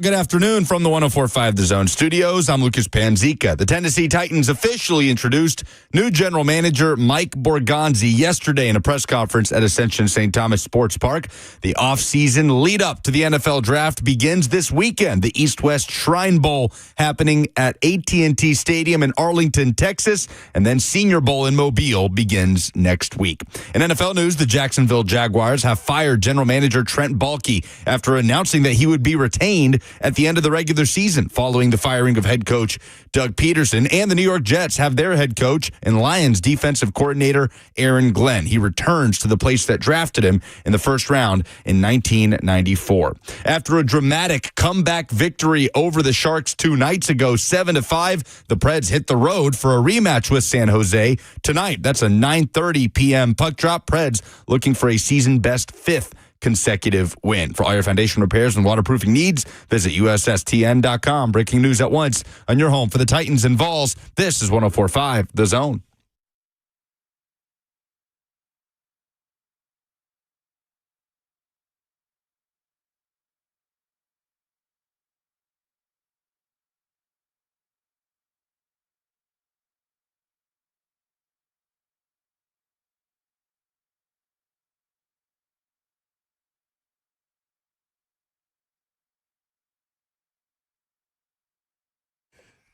Good afternoon from the 104.5 The Zone studios. I'm Lucas Panzica. The Tennessee Titans officially introduced new general manager Mike Borgonzi yesterday in a press conference at Ascension St. Thomas Sports Park. The offseason lead up to the NFL draft begins this weekend. The East-West Shrine Bowl happening at AT&T Stadium in Arlington, Texas, and then Senior Bowl in Mobile begins next week. In NFL news, the Jacksonville Jaguars have fired general manager Trent Baalke after announcing that he would be retained at the end of the regular season following the firing of head coach Doug Peterson. And the New York Jets have their head coach and Lions defensive coordinator Aaron Glenn. He returns to the place that drafted him in the first round in 1994. After a dramatic comeback victory over the Sharks 2 nights ago, 7-5, the Preds hit the road for a rematch with San Jose tonight. That's a 9:30 p.m. puck drop. Preds looking for a season-best fifth consecutive win. For all your foundation repairs and waterproofing needs, visit USSTN.com. Breaking news at once on your home for the Titans and Vols. This is 104.5 The Zone.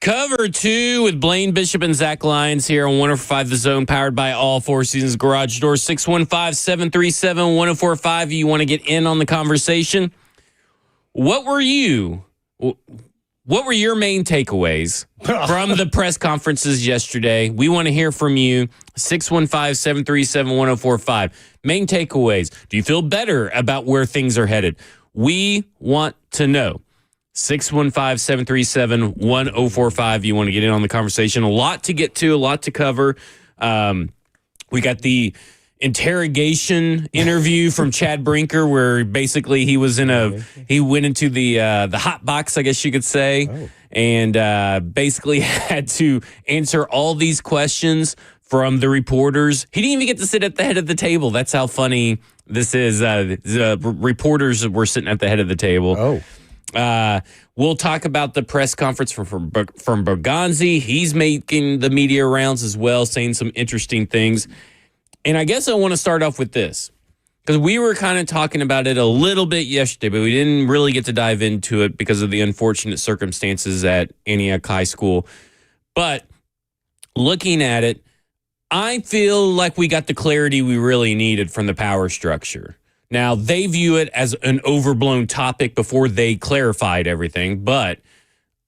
Cover 2 with Blaine Bishop and Zach Lyons here on 104.5 The Zone, powered by All Four Seasons Garage Doors. 615-737-1045. You want to get in on the conversation? What were your main takeaways from the press conferences yesterday? We want to hear from you. 615-737-1045. Main takeaways. Do you feel better about where things are headed? We want to know. 615-737-1045. You want to get in on the conversation. A lot to get to, a lot to cover. We got the interrogation interview from Chad Brinker, where basically he went into the hot box, I guess you could say, and basically had to answer all these questions from the reporters. He didn't even get to sit at the head of the table. That's how funny this is. The reporters were sitting at the head of the table. We'll talk about the press conference from Borgonzi. He's making the media rounds as well, saying some interesting things. And I guess I want to start off with this, because we were kind of talking about it a little bit yesterday, but we didn't really get to dive into it because of the unfortunate circumstances at Antioch High School. But looking at it, I feel like we got the clarity we really needed from the power structure. Now, they view it as an overblown topic before they clarified everything, but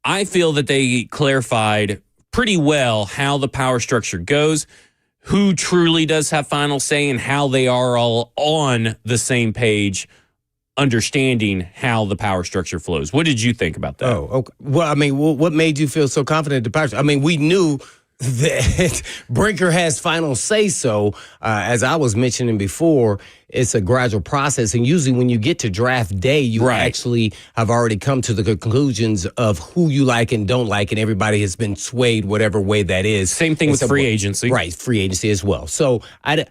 I feel that they clarified pretty well how the power structure goes, who truly does have final say, and how they are all on the same page, understanding how the power structure flows. What did you think about that? Oh, okay. Well, I mean, what made you feel so confident in the power structure? I mean, we knew that Brinker has final say-so. As I was mentioning before, it's a gradual process, and usually when you get to draft day, you actually have already come to the conclusions of who you like and don't like, and everybody has been swayed whatever way that is. Same thing with free agency. Right, free agency as well. So, I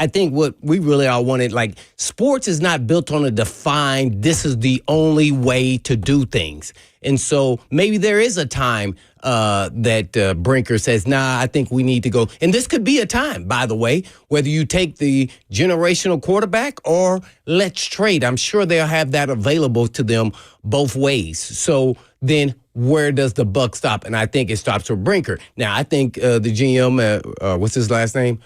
think what we really all wanted, like, sports is not built on a defined, this is the only way to do things. And so maybe there is a time that Brinker says, nah, I think we need to go. And this could be a time, by the way, whether you take the generational quarterback or let's trade. I'm sure they'll have that available to them both ways. So then where does the buck stop? And I think it stops with Brinker. Now, I think the GM, what's his last name?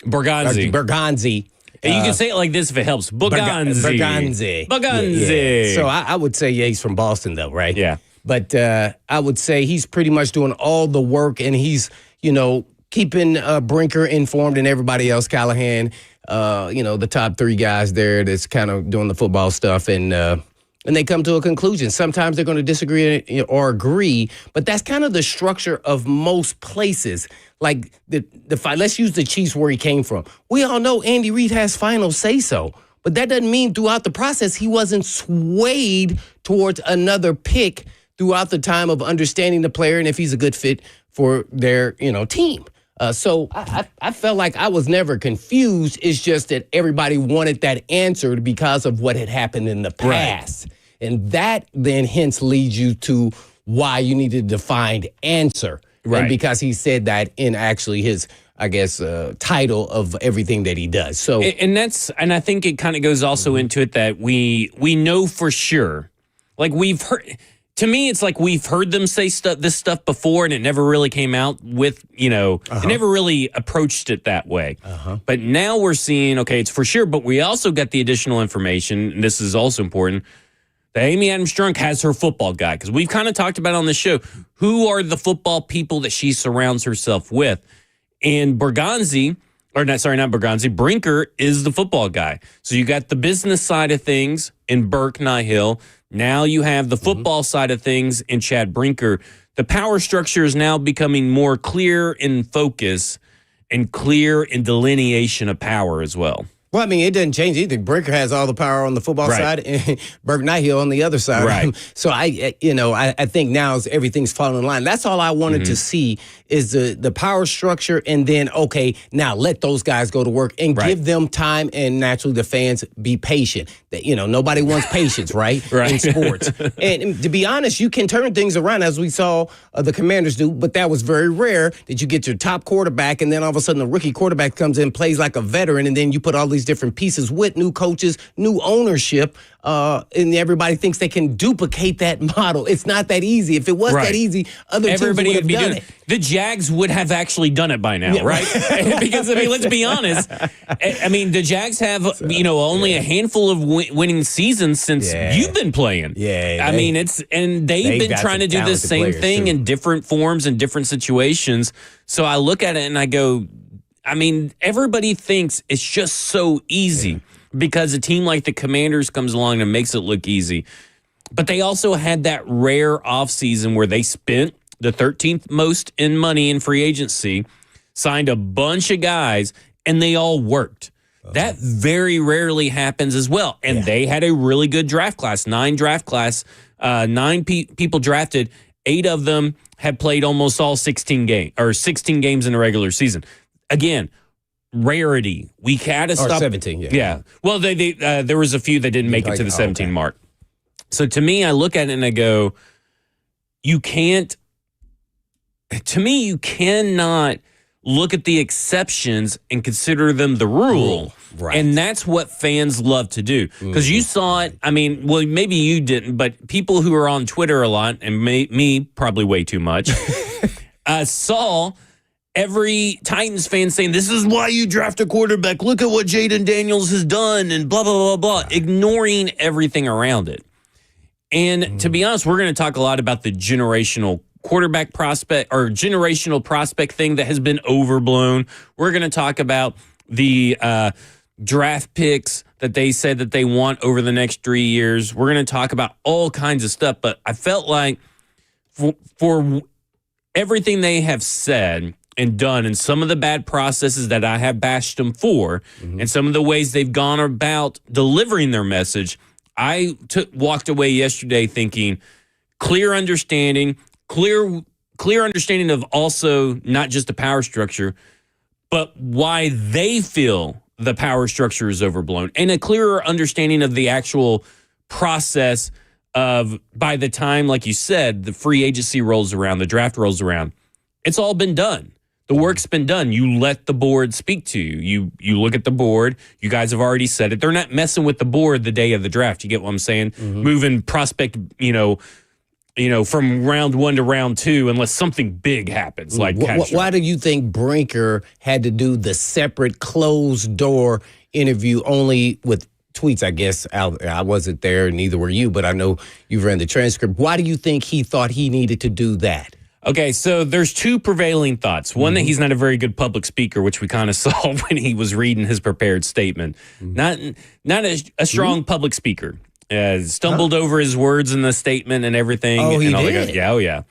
Borgonzi. Borgonzi. And you can say it like this if it helps. Borgonzi. Yeah. So I would say, yeah, he's from Boston, though, right? Yeah. But I would say he's pretty much doing all the work, and he's, keeping Brinker informed and everybody else, Callahan, the top three guys there that's kind of doing the football stuff, and they come to a conclusion. Sometimes they're going to disagree or agree, but that's kind of the structure of most places. Like the let's use the Chiefs where he came from. We all know Andy Reid has final say-so, but that doesn't mean throughout the process he wasn't swayed towards another pick throughout the time of understanding the player and if he's a good fit for their team. So I felt like I was never confused. It's just that everybody wanted that answered because of what had happened in the past. And that then hence leads you to why you need a defined answer. Right. And because he said that in actually his, I guess, title of everything that he does. So, and I think it kind of goes also into it that we know for sure, like we've heard. To me, it's like we've heard them say this stuff before, and it never really came out with, it never really approached it that way. But now we're seeing, okay, it's for sure, but we also got the additional information, and this is also important, that Amy Adams Strunk has her football guy, because we've kind of talked about on the show, who are the football people that she surrounds herself with? And Brinker is the football guy. So you got the business side of things in Burke Nihill. Now you have the football side of things in Chad Brinker. The power structure is now becoming more clear in focus and clear in delineation of power as well. well, I mean, it doesn't change anything. Brinker has all the power on the football side, and Burke Nihill on the other side. Right. So I think now everything's falling in line. That's all I wanted to see is the power structure, and then okay, now let those guys go to work and give them time, and naturally the fans be patient. That nobody wants patience, right? In sports. And to be honest, you can turn things around as we saw the Commanders do, but that was very rare that you get your top quarterback, and then all of a sudden a rookie quarterback comes in, plays like a veteran, and then you put all these different pieces with new coaches, new ownership, and everybody thinks they can duplicate that model. It's not that easy. If it was that easy, other teams would have done it. The Jags would have actually done it by now, right? Because, let's be honest. The Jags have, only a handful of winning seasons since you've been playing. They've been trying to do the same thing in different forms and different situations. So I look at it and I go, everybody thinks it's just so easy because a team like the Commanders comes along and makes it look easy. But they also had that rare offseason where they spent the 13th most in money in free agency, signed a bunch of guys, and they all worked. That very rarely happens as well. And they had a really good draft class, 9 people drafted. 8 of them had played almost all 16 games in the regular season. Again, rarity. We had to stop. 17, yeah. Well, they there was a few that didn't make it to the 17 mark. So to me, I look at it and I go, you cannot look at the exceptions and consider them the rule. Right. And that's what fans love to do. Because you saw it, maybe you didn't, but people who are on Twitter a lot, and me probably way too much, saw every Titans fan saying, this is why you draft a quarterback. Look at what Jaden Daniels has done and blah, blah, blah, blah, ignoring everything around it. And to be honest, we're going to talk a lot about the generational quarterback prospect or generational prospect thing that has been overblown. We're going to talk about the draft picks that they said that they want over the next 3 years. We're going to talk about all kinds of stuff. But I felt like for everything they have said and done and some of the bad processes that I have bashed them for and some of the ways they've gone about delivering their message, I walked away yesterday thinking clear understanding of also not just the power structure, but why they feel the power structure is overblown, and a clearer understanding of the actual process of by the time, like you said, the free agency rolls around, the draft rolls around, it's all been done. The work's been done. You let the board speak to you. You look at the board. You guys have already said it. They're not messing with the board the day of the draft. You get what I'm saying? Moving prospect, from round 1 to round 2, unless something big happens. Like why do you think Brinker had to do the separate closed door interview only with tweets? I guess I wasn't there, neither were you, but I know you've read the transcript. Why do you think he thought he needed to do that? Okay, so there's 2 prevailing thoughts. One, that he's not a very good public speaker, which we kind of saw when he was reading his prepared statement. Not a strong public speaker. Stumbled over his words in the statement and everything. Oh, he did? Yeah.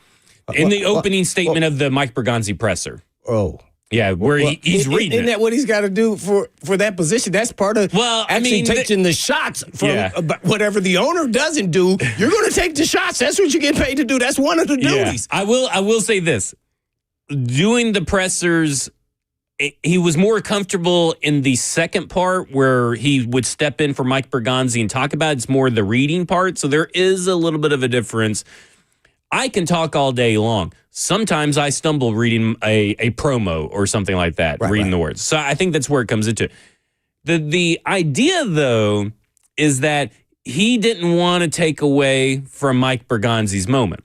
In the opening statement of the Mike Bergonzi presser. Oh. Yeah, where he's reading Isn't that what he's got to do for that position? That's part of taking the shots from whatever the owner doesn't do. You're going to take the shots. That's what you get paid to do. That's one of the duties. I will say this. Doing the pressers he was more comfortable in the second part where he would step in for Mike Bergonzi and talk about it. It's more the reading part. So there is a little bit of a difference. I can talk all day long. Sometimes I stumble reading a promo or something like that, reading the words. So I think that's where it comes into it. The idea, though, is that he didn't want to take away from Mike Bergonzi's moment.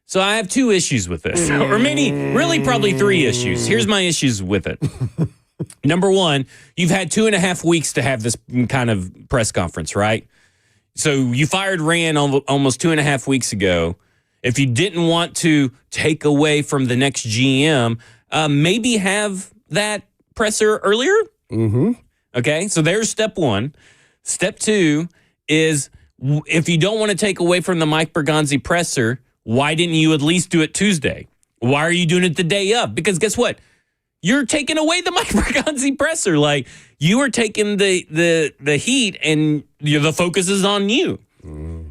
So I have two issues with this, or really probably three issues. Here's my issues with it. Number one, you've had 2.5 weeks to have this kind of press conference, right? So you fired Rand almost 2.5 weeks ago. If you didn't want to take away from the next GM, maybe have that presser earlier. Mm-hmm. Okay, so there's step one. Step two is if you don't want to take away from the Mike Bergonzi presser, why didn't you at least do it Tuesday? Why are you doing it the day of? Because guess what? You're taking away the Mike Bergonzi presser. Like, you are taking the heat, and the focus is on you.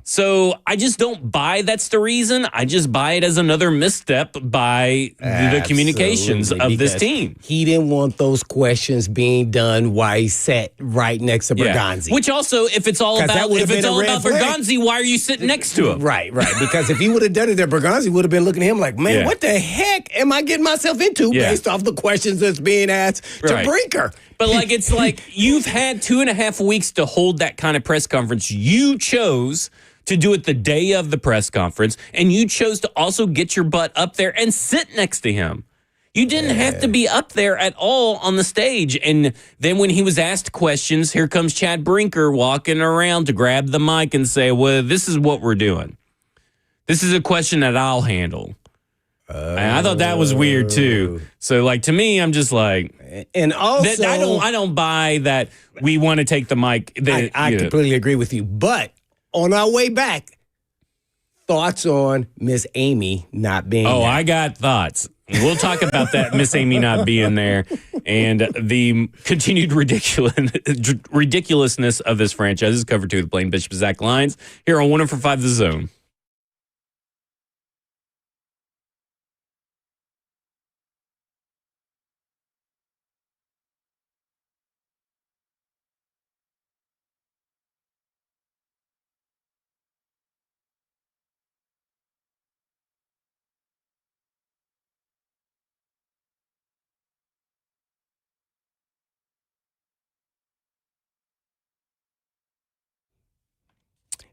So I just don't buy that's the reason. I just buy it as another misstep by the communications of this team. He didn't want those questions being done while he sat right next to Bergonzi. Which also, if it's all about Bergonzi, why are you sitting next to him? Right. Because if he would have done it there, Bergonzi would have been looking at him like, man, what the heck am I getting myself into based off the questions that's being asked to Brinker? But it's like you've had 2.5 weeks to hold that kind of press conference. You chose to do it the day of the press conference, and you chose to also get your butt up there and sit next to him. You didn't have to be up there at all on the stage. And then when he was asked questions, here comes Chad Brinker walking around to grab the mic and say, well, this is what we're doing. This is a question that I'll handle. And I thought that was weird too. So to me, I'm just like, and also I don't buy that we want to take the mic. I completely agree with you. But on our way back, thoughts on Miss Amy not being there. I got thoughts. We'll talk about that, Miss Amy not being there, and the continued ridiculousness of this franchise. This is Cover 2 with Blaine Bishop, Zach Lyons, here on 104.5 The Zone.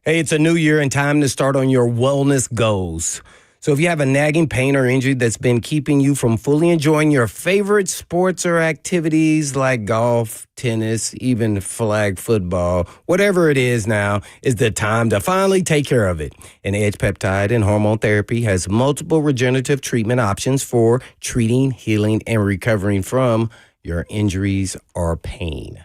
Hey, it's a new year and time to start on your wellness goals. So if you have a nagging pain or injury that's been keeping you from fully enjoying your favorite sports or activities like golf, tennis, even flag football, whatever it is now, is the time to finally take care of it. And Edge Peptide and Hormone Therapy has multiple regenerative treatment options for treating, healing, and recovering from your injuries or pain.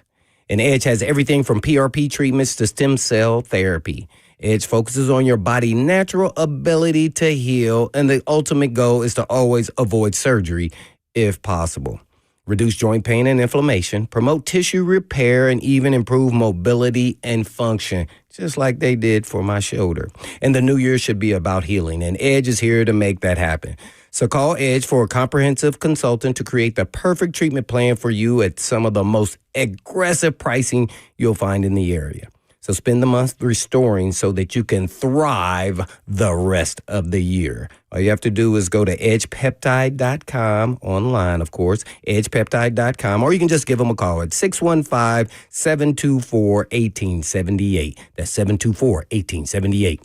And Edge has everything from PRP treatments to stem cell therapy. Edge focuses on your body's natural ability to heal, and the ultimate goal is to always avoid surgery if possible. Reduce joint pain and inflammation, promote tissue repair, and even improve mobility and function, just like they did for my shoulder. And the new year should be about healing, and Edge is here to make that happen. So call Edge for a comprehensive consultant to create the perfect treatment plan for you at some of the most aggressive pricing you'll find in the area. So spend the month restoring so that you can thrive the rest of the year. All you have to do is go to edgepeptide.com, online, of course, edgepeptide.com, or you can just give them a call at 615-724-1878. That's 724-1878.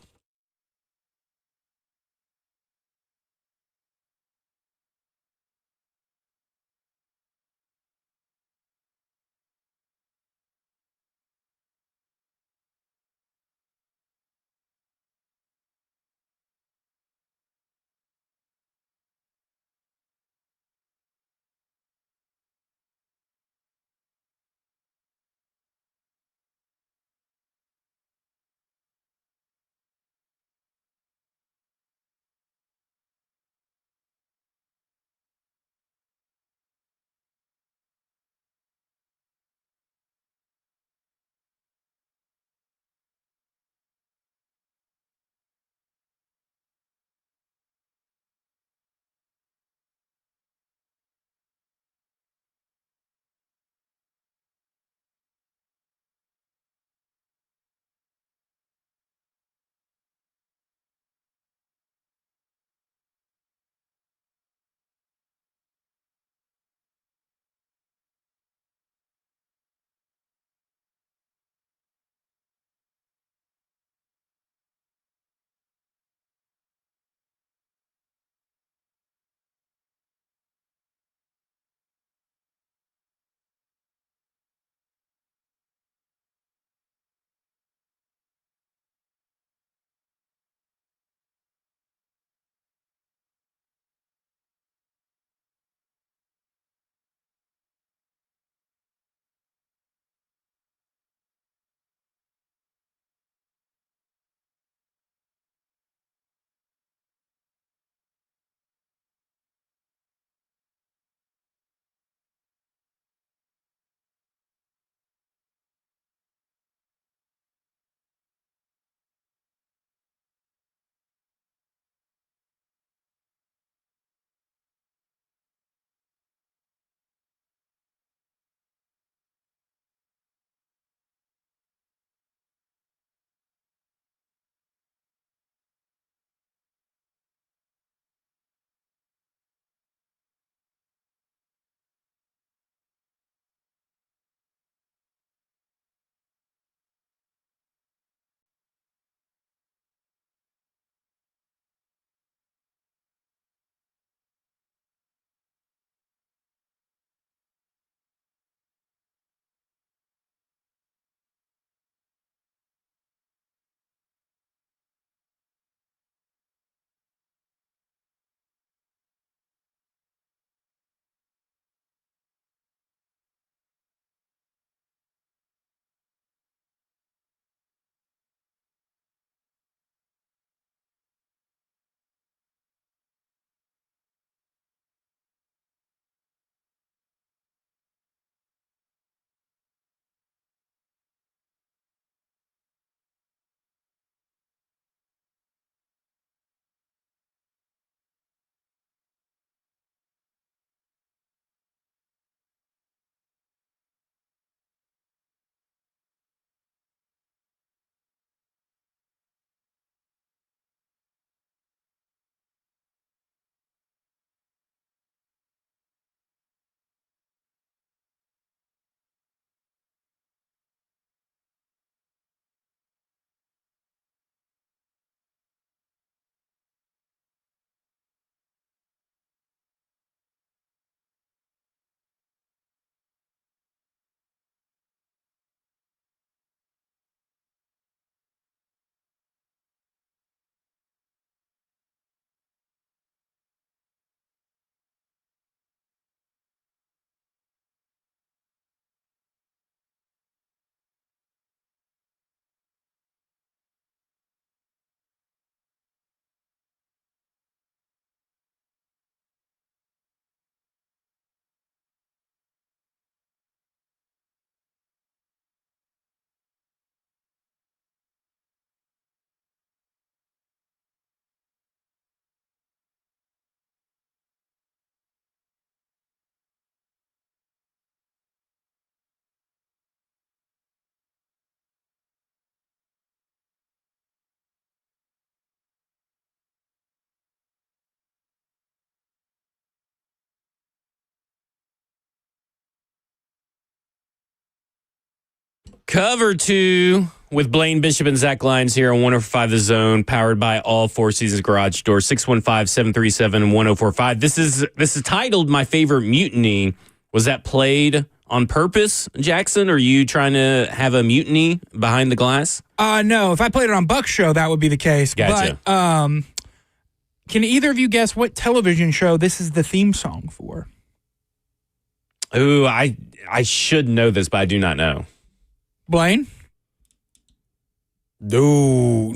Cover 2 with Blaine Bishop and Zach Lyons here on 105 The Zone, powered by all Four Seasons Garage Door, 615-737-1045. This is titled My Favorite Mutiny. Was that played on purpose, Jackson? Or are you trying to have a mutiny behind the glass? No. If I played it on Buck's show, that would be the case. Gotcha. But can either of you guess what television show this is the theme song for? Ooh, I should know this, but I do not know. Blaine? No.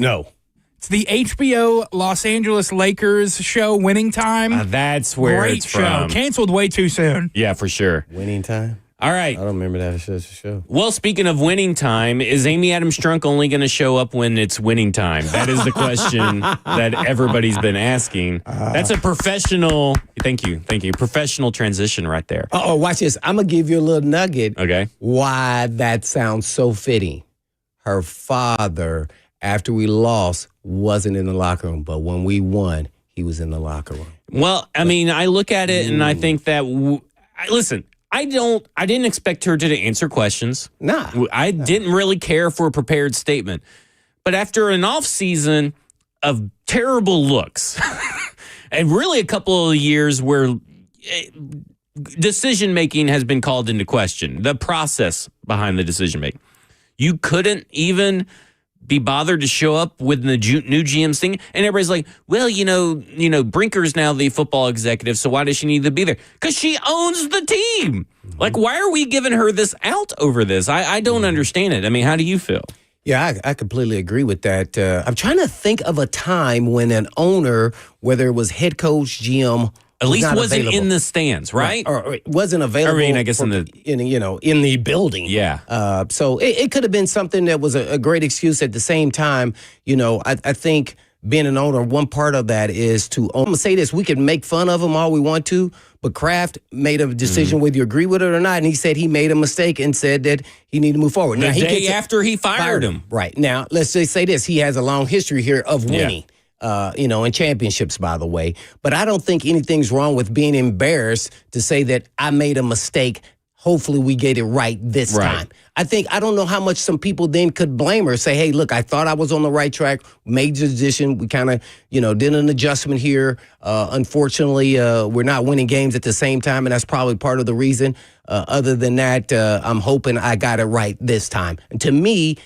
It's the HBO Los Angeles Lakers show Winning Time. That's where Great it's show. from. Canceled way too soon. Yeah, for sure. Winning Time? All right. I don't remember that show. Well, speaking of winning time, is Amy Adams Strunk only going to show up when it's winning time? That is the question that everybody's been asking. That's a professional. Thank you. Professional transition right there. Oh, watch this. I'm going to give you a little nugget. Okay. Why that sounds so fitting. Her father, after we lost, wasn't in the locker room, but when we won, he was in the locker room. Well, I mean, I look at it and I think that, listen, I didn't expect her to answer questions. Nah. I didn't really care for a prepared statement. But after an off season of terrible looks and really a couple of years where decision making has been called into question, the process behind the decision making, you couldn't even be bothered to show up with the new GM's thing. And everybody's like, well, Brinker's now the football executive, so why does she need to be there? Because she owns the team. Like, why are we giving her this out over this? I don't understand it. I mean, how do you feel? Yeah, I completely agree with that. I'm trying to think of a time when an owner, whether it was head coach, GM, at least wasn't available. In the stands, right? Or it wasn't available. I mean, I guess in the building. Yeah. So it could have been something that was a great excuse. At the same time, I think being an owner, one part of that is I'm gonna say this: we can make fun of him all we want to, but Kraft made a decision whether you agree with it or not, and he said he made a mistake and said that he needed to move forward. The day after he fired him. Right now, let's just say this: he has a long history here of winning. Yeah. And championships, by the way. But I don't think anything's wrong with being embarrassed to say that I made a mistake. Hopefully we get it right this time. I don't know how much some people then could blame her, say, hey, look, I thought I was on the right track, made the decision. We kind of, did an adjustment here. Unfortunately, we're not winning games at the same time, and that's probably part of the reason. Other than that, I'm hoping I got it right this time. And to me,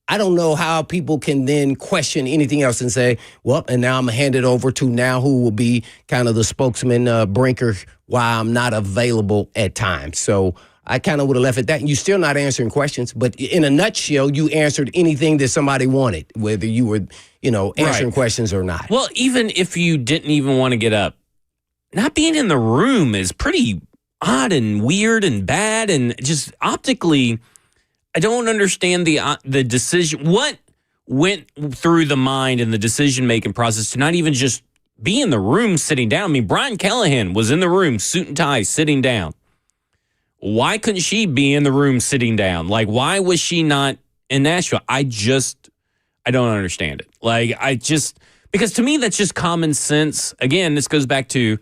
I don't know how people can then question anything else and say, well, and now I'm going to hand it over to now who will be kind of the spokesman, Brinker, why I'm not available at times. So I kind of would have left it at that. And you're still not answering questions. But in a nutshell, you answered anything that somebody wanted, whether you were, answering questions or not. Well, even if you didn't even want to get up, not being in the room is pretty odd and weird and bad and just optically – I don't understand the decision. What went through the mind and the decision-making process to not even just be in the room sitting down? I mean, Brian Callahan was in the room, suit and tie, sitting down. Why couldn't she be in the room sitting down? Like, why was she not in Nashville? I don't understand it. Because to me, that's just common sense. Again, this goes back to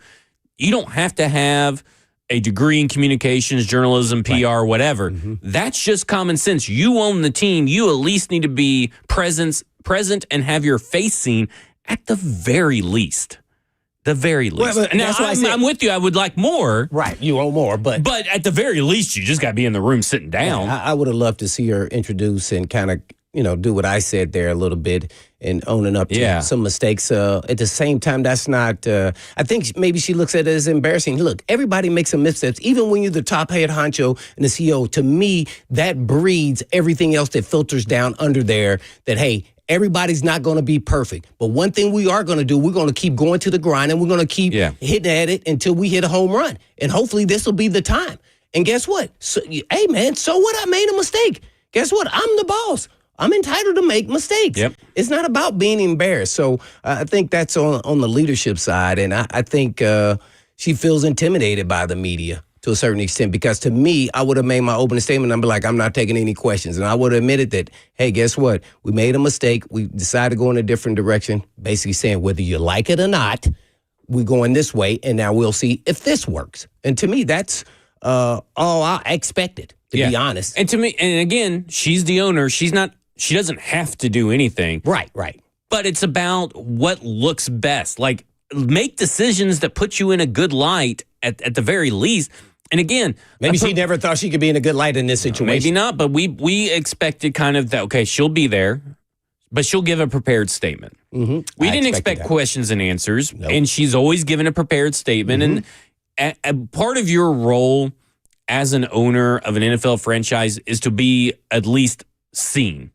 you don't have to have a degree in communications, journalism, PR, whatever. That's just common sense. You own the team. You at least need to be present and have your face seen at the very least. The very least. Well, now, I'm with you. I would like more. Right. You want more. But at the very least, you just got to be in the room sitting down. Yeah, I would have loved to see her introduce and kind of, do what I said there a little bit and owning up to some mistakes. At the same time, that's not, I think maybe she looks at it as embarrassing. Look, everybody makes some missteps. Even when you're the top head honcho and the CEO, to me, that breeds everything else that filters down under there that, hey, everybody's not going to be perfect. But one thing we are going to do, we're going to keep going to the grind and we're going to keep hitting at it until we hit a home run. And hopefully this will be the time. And guess what? So, hey, man, so what? I made a mistake. Guess what? I'm the boss. I'm entitled to make mistakes. Yep. It's not about being embarrassed. So I think that's on the leadership side. And I think she feels intimidated by the media to a certain extent, because to me, I would have made my opening statement. I'm like, I'm not taking any questions. And I would have admitted that, hey, guess what? We made a mistake. We decided to go in a different direction, basically saying whether you like it or not, we're going this way. And now we'll see if this works. And to me, that's all I expected, to be honest. And to me, and again, she's the owner. She doesn't have to do anything. Right. But it's about what looks best. Like, make decisions that put you in a good light at the very least. And again, maybe she never thought she could be in a good light in this situation. Maybe not, but we expected kind of that, okay, she'll be there, but she'll give a prepared statement. Mm-hmm. We didn't expect questions and answers, and she's always given a prepared statement. Mm-hmm. And a part of your role as an owner of an NFL franchise is to be at least seen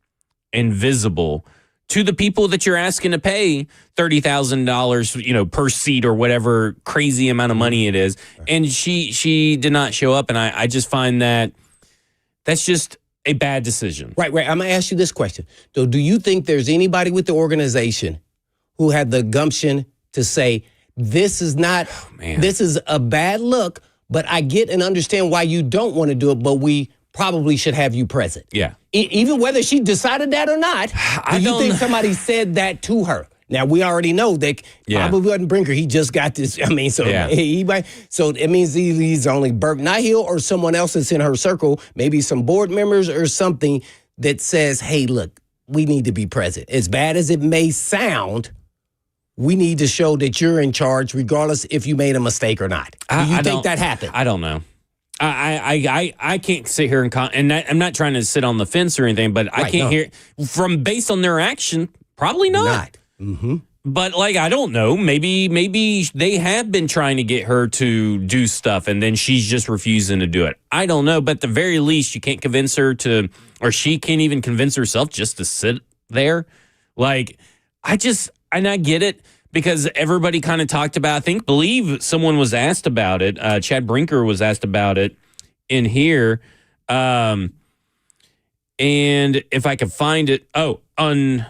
and visible to the people that you're asking to pay $30,000, per seat or whatever crazy amount of money it is. And she did not show up, and I just find that's just a bad decision. Right. I'm going to ask you this question. So do you think there's anybody with the organization who had the gumption to say, this is a bad look, but I get and understand why you don't want to do it, but we probably should have you present? Yeah. Even whether she decided that or not, do you think somebody said that to her? Now, we already know that probably wasn't Brinker. He just got this. I mean, so so it means he's only Burke Nihill or someone else that's in her circle, maybe some board members or something that says, hey, look, we need to be present. As bad as it may sound, we need to show that you're in charge regardless if you made a mistake or not. Do you think that happened? I don't know. I can't sit here and I'm not trying to sit on the fence or anything, but I can't hear from based on their action. Probably not. Mm-hmm. But I don't know. Maybe they have been trying to get her to do stuff, and then she's just refusing to do it. I don't know. But at the very least, you can't convince her to, or she can't even convince herself just to sit there. I get it. Because everybody kind of talked about, believe someone was asked about it. Chad Brinker was asked about it in here. And if I could find it. On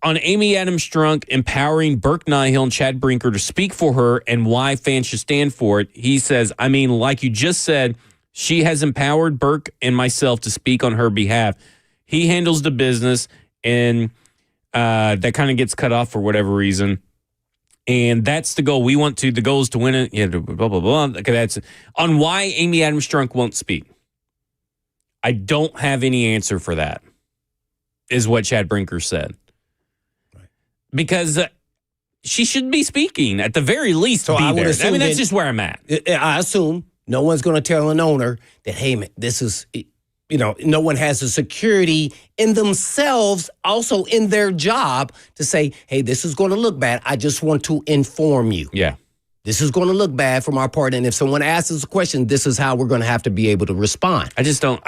Amy Adams Strunk empowering Burke Nihill and Chad Brinker to speak for her and why fans should stand for it. He says, I mean, like you just said, she has empowered Burke and myself to speak on her behalf. He handles the business, and that kind of gets cut off for whatever reason. And that's the goal. The goal is to win it. Yeah, blah, blah, blah. Okay, that's on why Amy Adams Strunk won't speak. I don't have any answer for that, is what Chad Brinker said. Right. Because she should be speaking, at the very least, so be there. I mean, that's just where I'm at. I assume no one's going to tell an owner that, hey, man, this is... no one has the security in themselves, also in their job, to say, hey, this is going to look bad. I just want to inform you. Yeah. This is going to look bad from our part. And if someone asks us a question, this is how we're going to have to be able to respond. I just don't.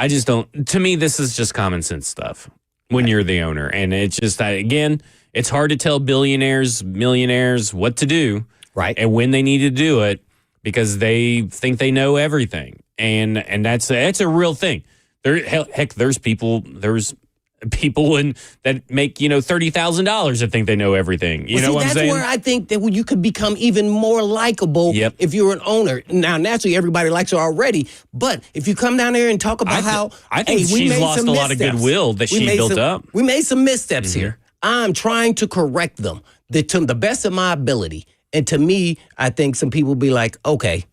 To me, this is just common sense stuff when you're the owner. And it's just, again, it's hard to tell billionaires, millionaires what to do. Right. And when they need to do it, because they think they know everything. And that's a real thing. There's people that make $30,000 that think they know everything. You know what I'm saying? That's where I think that you could become even more likable if you're an owner. Now, naturally, everybody likes her already, but if you come down there and talk about I think she's lost a lot of goodwill that she built up. We made some missteps here. I'm trying to correct them to the best of my ability. And to me, I think some people be like, okay.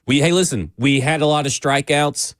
We had a lot of strikeouts,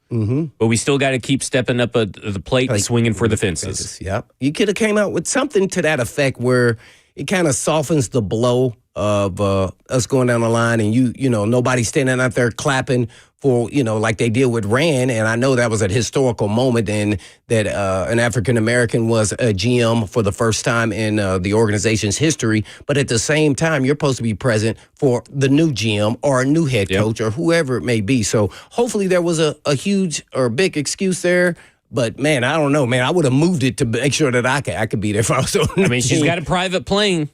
but we still got to keep stepping up the plate and swinging for the fences. Yep. You could have came out with something to that effect where it kind of softens the blow of us going down the line and nobody standing out there clapping for, like they did with Rand. And I know that was a historical moment and that an African-American was a GM for the first time in the organization's history. But at the same time, you're supposed to be present for the new GM or a new head coach or whoever it may be. So hopefully there was a huge or big excuse there. But, man, I don't know, man. I would have moved it to make sure that I could be there for us. I mean, she's got a private plane.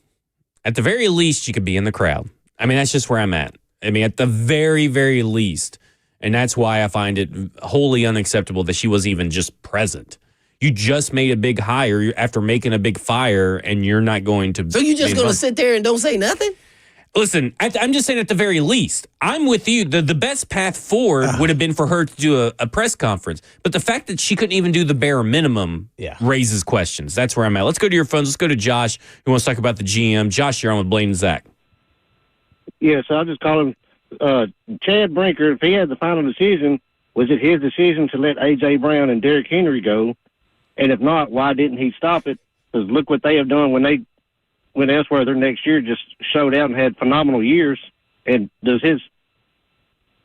At the very least, she could be in the crowd. I mean, that's just where I'm at. I mean, at the very, very least. And that's why I find it wholly unacceptable that she wasn't even just present. You just made a big hire after making a big fire, and you're not going to... So you just going to sit there and don't say nothing? Listen, I'm just saying at the very least, I'm with you. The best path forward would have been for her to do a press conference. But the fact that she couldn't even do the bare minimum raises questions. That's where I'm at. Let's go to your phones. Let's go to Josh, who wants to talk about the GM. Josh, you're on with Blaine and Zach. Yeah, so I was just calling Chad Brinker, if he had the final decision, was it his decision to let A.J. Brown and Derrick Henry go? And if not, why didn't he stop it? Because look what they have done when they went elsewhere. Their next year just showed out and had phenomenal years. And does his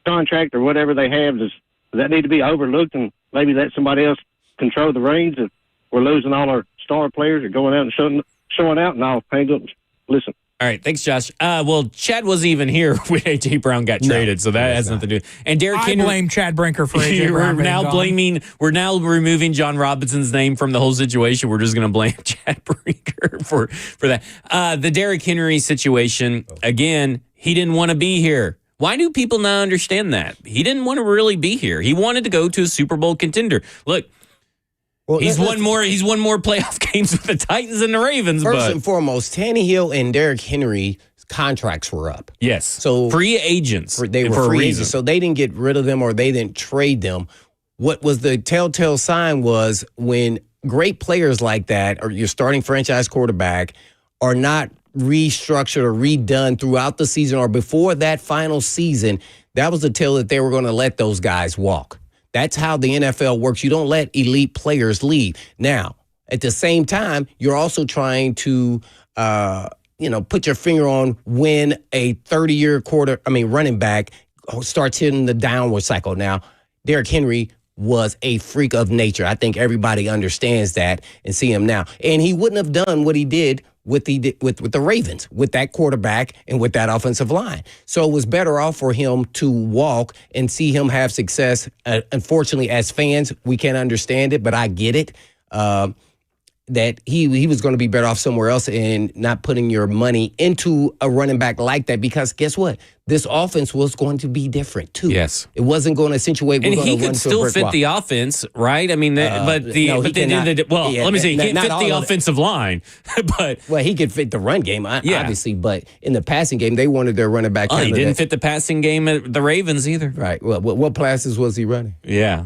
contract or whatever they have, does that need to be overlooked and maybe let somebody else control the reins if we're losing all our star players or going out and showing out? And I'll hang up and listen. All right, thanks, Josh. Well, Chad wasn't even here when A.J. Brown got traded, so that has nothing to do. And Derrick I Henry, blame Chad Brinker for A.J. Brown. We're now removing John Robinson's name from the whole situation. We're just going to blame Chad Brinker for that. The Derrick Henry situation, again, he didn't want to be here. Why do people not understand that? He didn't want to really be here. He wanted to go to a Super Bowl contender. Look, Well, he's won more playoff games with the Titans and the Ravens. First and foremost, Tannehill and Derrick Henry contracts were up. Yes. So free agents. They were free agents, so they didn't get rid of them or they didn't trade them. What was the telltale sign was when great players like that, or your starting franchise quarterback, are not restructured or redone throughout the season or before that final season, that was the tell that they were going to let those guys walk. That's how the NFL works. You don't let elite players leave. Now, at the same time, you're also trying to, put your finger on when a 30-year running back starts hitting the downward cycle. Now, Derrick Henry was a freak of nature. I think everybody understands that and see him now. And he wouldn't have done what he did with the Ravens, with that quarterback and with that offensive line. So it was better off for him to walk and see him have success. Unfortunately, as fans, we can't understand it, but I get it. That he was going to be better off somewhere else and not putting your money into a running back like that, because guess what? This offense was going to be different too. Yes. It wasn't going to accentuate. And he could still fit the offense, right? I mean, let me say, he can't fit the offensive line, but. Well, he could fit the run game, obviously, but in the passing game, they wanted their running back. He didn't fit the passing game at the Ravens either. Right. Well, what passes was he running? Yeah.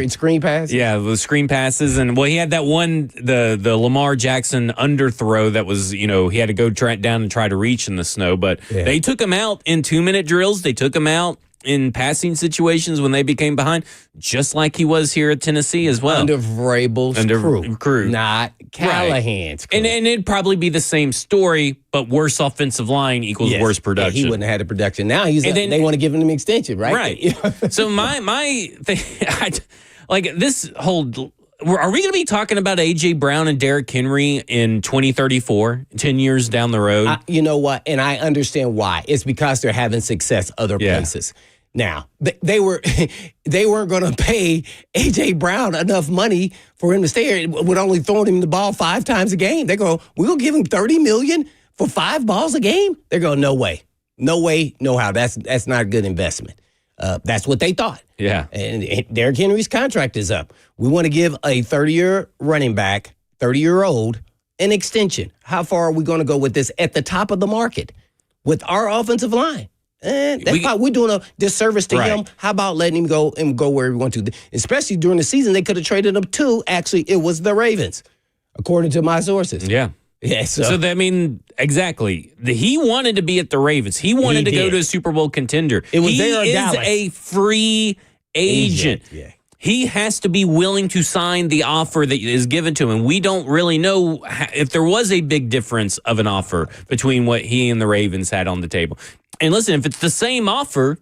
Screen passes? Yeah, the screen passes. And, he had that one, the Lamar Jackson underthrow that was, he had to go down and try to reach in the snow, but they took him out in 2-minute drills. They took him out in passing situations when they became behind, just like he was here at Tennessee as well. Under Vrabel's crew. Not Callahan's crew. And it'd probably be the same story, but worse offensive line equals worse production. Yeah, he wouldn't have had the production. Now they want to give him an extension, right? Right. So my thing, this whole. Are we going to be talking about A.J. Brown and Derrick Henry in 2034, 10 years down the road? You know what? And I understand why. It's because they're having success other places. Now, they weren't going to pay A.J. Brown enough money for him to stay here with only throwing him the ball 5 times a game. They go, we'll give him $30 million for 5 balls a game? They go, no way. No way, no how. That's not a good investment. That's what they thought. Yeah. And Derrick Henry's contract is up. We want to give a 30-year running back, 30-year-old, an extension. How far are we going to go with this at the top of the market with our offensive line? We're doing a disservice to him. How about letting him go and go where we want to? Especially during the season, they could have traded him to, actually, it was the Ravens, according to my sources. Yeah. Yeah, exactly. He wanted to be at the Ravens. He wanted to go to a Super Bowl contender. It was he there is Dallas. A free agent. Yeah. He has to be willing to sign the offer that is given to him. And we don't really know if there was a big difference of an offer between what he and the Ravens had on the table. And listen, if it's the same offer,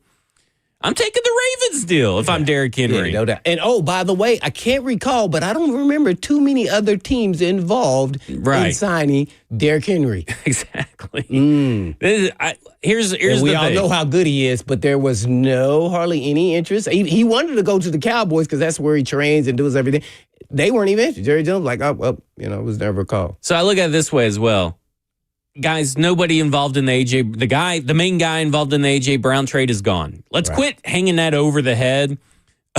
I'm taking the Ravens deal if I'm Derrick Henry. Yeah, no doubt. And, by the way, I can't recall, but I don't remember too many other teams involved in signing Derrick Henry. Exactly. Here's we all know how good he is, but there was hardly any interest. He wanted to go to the Cowboys because that's where he trains and does everything. They weren't even interested. Jerry Jones like, it was never a call. So I look at it this way as well. Guys, nobody involved in the main guy involved in the A.J. Brown trade is gone. Let's quit hanging that over the head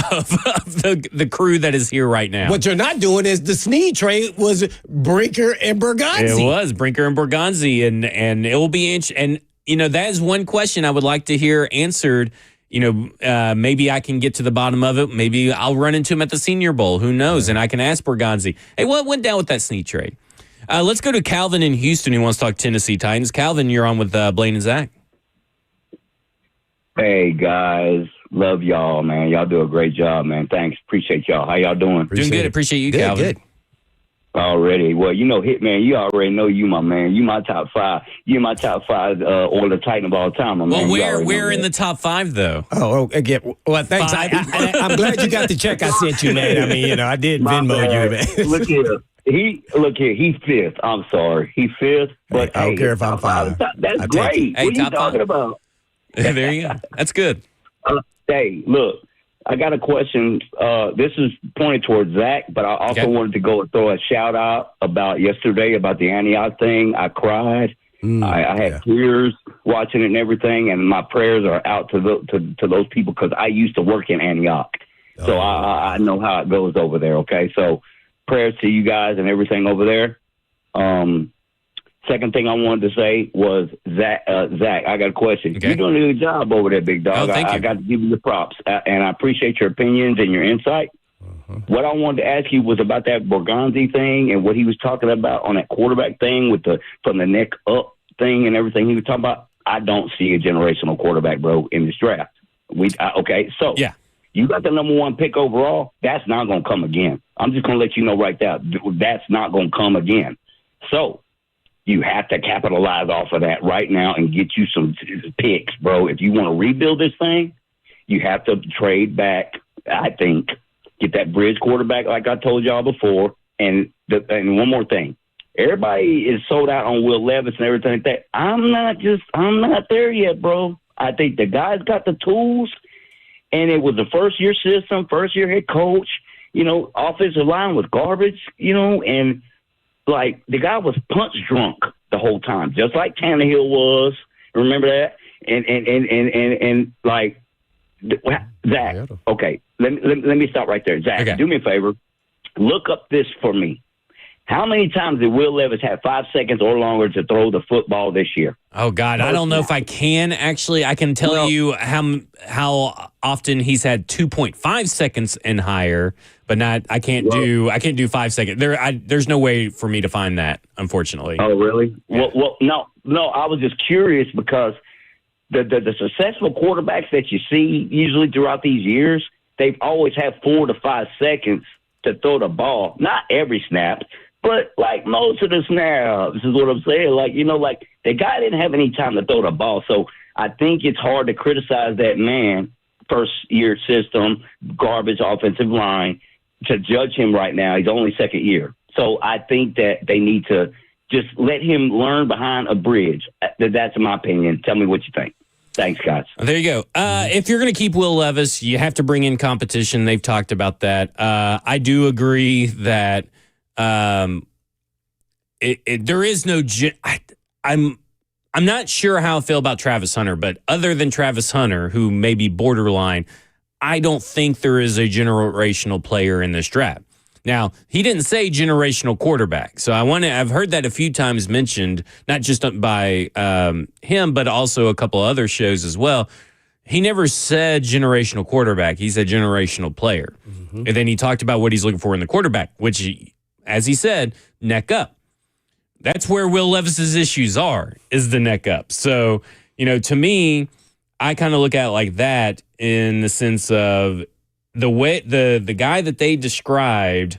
of the crew that is here right now. What you're not doing is the Snead trade was Brinker and Bergonzi. It was Brinker and Bergonzi, and it will be that is one question I would like to hear answered. Maybe I can get to the bottom of it. Maybe I'll run into him at the Senior Bowl. Who knows? And I can ask Bergonzi, hey, what went down with that Snead trade? Let's go to Calvin in Houston who wants to talk Tennessee Titans. Calvin, you're on with Blaine and Zach. Hey, guys. Love y'all, man. Y'all do a great job, man. Thanks. Appreciate y'all. How y'all doing? Doing good. Appreciate you, Good, Calvin. good. Already. Well, Hitman, you already know you, my man. You my top five. You my top five Oiler Titan of all time, my man. Well, where in the top 5 though? Oh, again. Well, thanks. I'm glad you got the check I sent you, man. I mean, I did Venmo you, man. Look here. He's fifth. I'm sorry. He's fifth. But I don't care if I'm five. That's great. Hey, what are you top talking five. about? There you go. That's good. Hey, look, I got a question. This is pointed towards Zach, but I also wanted to go and throw a shout out about yesterday about the Antioch thing. I cried. I had tears watching it and everything, and my prayers are out to those people because I used to work in Antioch, so I know how it goes over there. Okay, so prayers to you guys and everything over there. Second thing I wanted to say was, Zach, I got a question. Okay. You're doing a good job over there, big dog. Oh, thank you. I got to give you the props, and I appreciate your opinions and your insight. What I wanted to ask you was about that Borgonzi thing and what he was talking about on that quarterback thing with from the neck up thing and everything he was talking about. I don't see a generational quarterback, bro, in this draft. So Yeah. you got the number 1 pick overall. That's not going to come again. I'm just going to let you know right there. That's not going to come again. So you have to capitalize off of that right now and get you some picks, bro. If you want to rebuild this thing, you have to trade back, I think, get that bridge quarterback like I told y'all before. And one more thing. Everybody is sold out on Will Levis and everything like that. I'm not there yet, bro. I think the guy's got the tools, and it was a first-year system, first-year head coach, offensive line was garbage, and like the guy was punch drunk the whole time, just like Tannehill was. Remember that? And like Zach. Okay, let me stop right there. Zach, Okay. do me a favor. Look up this for me. How many times did Will Levis have 5 seconds or longer to throw the football this year? Oh God, I don't know if I can actually. I can tell you how often he's had 2.5 seconds and higher, but not. I can't do 5 seconds. There's no way for me to find that, unfortunately. Oh, really? Yeah. Well, no. I was just curious because the successful quarterbacks that you see usually throughout these years, they've always had 4 to 5 seconds to throw the ball. Not every snap, but like most of the snaps is what I'm saying. Like, like the guy didn't have any time to throw the ball. So I think it's hard to criticize that man, first year system, garbage offensive line, to judge him right now. He's only second year. So I think that they need to just let him learn behind a bridge. That's my opinion. Tell me what you think. Thanks, guys. There you go. If you're going to keep Will Levis, you have to bring in competition. They've talked about that. I do agree that there is no. I'm not sure how I feel about Travis Hunter, but other than Travis Hunter, who may be borderline, I don't think there is a generational player in this draft. Now, he didn't say generational quarterback, so I've heard that a few times mentioned, not just by him, but also a couple other shows as well. He never said generational quarterback. He said generational player. Mm-hmm. And then he talked about what he's looking for in the quarterback, which, as he said, neck up. That's where Will Levis's issues is the neck up. So, to me, I kind of look at it like that in the sense of the way the guy that they described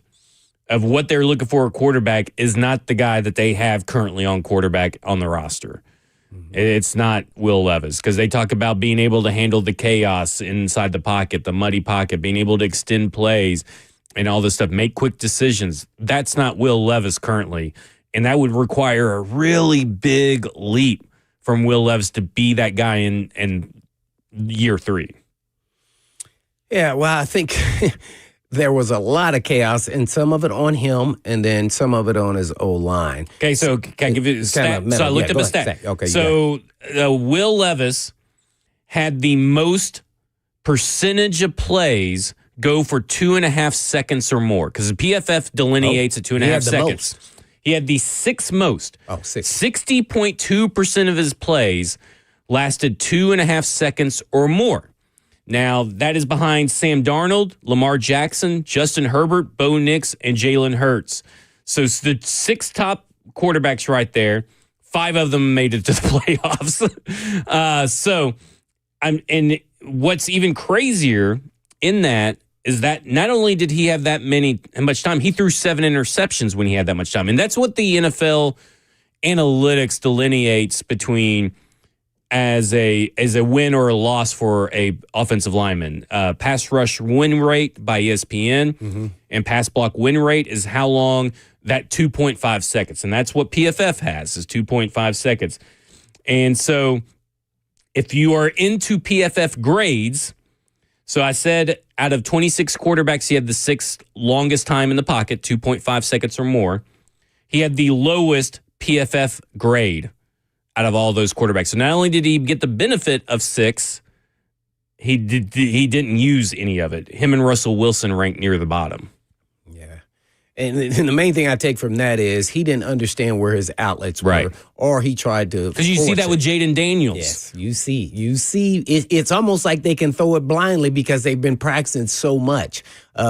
of what they're looking for a quarterback is not the guy that they have currently on quarterback on the roster. Mm-hmm. It's not Will Levis, because they talk about being able to handle the chaos inside the pocket, the muddy pocket, being able to extend plays and all this stuff, make quick decisions. That's not Will Levis currently. And that would require a really big leap from Will Levis to be that guy in year 3. Yeah, well, I think there was a lot of chaos, and some of it on him, and then some of it on his O-line. Okay, so can I give you a stat? So I looked up a stat. Okay, so Will Levis had the most percentage of plays go for 2.5 seconds or more, because the PFF delineates at 2.5 seconds. He had the 6th most. 60.2% of his plays lasted 2.5 seconds or more. Now, that is behind Sam Darnold, Lamar Jackson, Justin Herbert, Bo Nix, and Jalen Hurts. So it's the 6 top quarterbacks right there. 5 of them made it to the playoffs. So And what's even crazier in that is that not only did he have that much time, he threw 7 interceptions when he had that much time. And that's what the NFL analytics delineates between as a win or a loss for a offensive lineman. Pass rush win rate by ESPN and pass block win rate is how long that 2.5 seconds. And that's what PFF has, is 2.5 seconds. And so if you are into PFF grades, so I said out of 26 quarterbacks, he had the 6th longest time in the pocket, 2.5 seconds or more. He had the lowest PFF grade out of all those quarterbacks. So not only did he get the benefit of 6, he didn't use any of it. Him and Russell Wilson ranked near the bottom. Yeah. And the main thing I take from that is he didn't understand where his outlets were, Right. or he tried to. Because you see that with Jaden Daniels. Yes, you see, it's almost like they can throw it blindly because they've been practicing so much,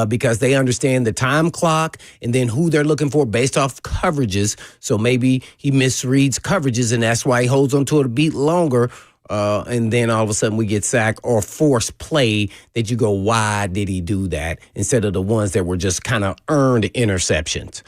because they understand the time clock and then who they're looking for based off coverages. So maybe he misreads coverages, and that's why he holds on to it a beat longer. And then all of a sudden we get sacked or forced play that you go, why did he do that? Instead of the ones that were just kind of earned interceptions,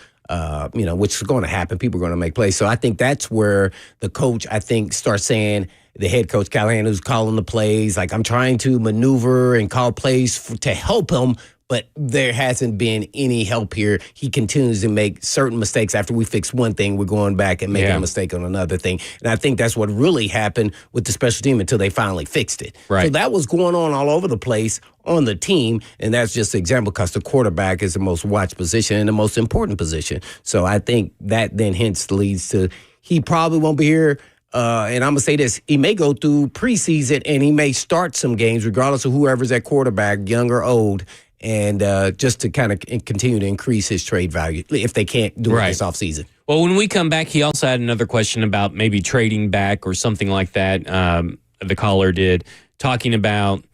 which is going to happen. People are going to make plays. So I think that's where the coach, starts saying, the head coach Callahan, who's calling the plays, like, I'm trying to maneuver and call plays to help him, but there hasn't been any help here. He continues to make certain mistakes. After we fix one thing, we're going back and making a mistake on another thing. And I think that's what really happened with the special team until they finally fixed it. Right. So that was going on all over the place on the team, and that's just an example because the quarterback is the most watched position and the most important position. So I think that then hence leads to he probably won't be here. And I'm going to say this, he may go through preseason and he may start some games regardless of whoever's at quarterback, young or old, and just to kind of continue to increase his trade value if they can't do it this offseason. Well, when we come back, he also had another question about maybe trading back or something like that. The caller did, talking about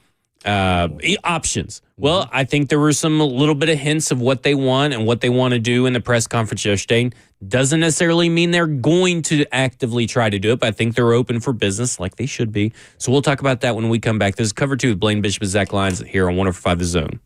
options. Well, I think there were a little bit of hints of what they want and what they want to do in the press conference yesterday. Doesn't necessarily mean they're going to actively try to do it, but I think they're open for business like they should be. So we'll talk about that when we come back. This is Cover 2 with Blaine Bishop and Zach Lyons here on 105 The Zone.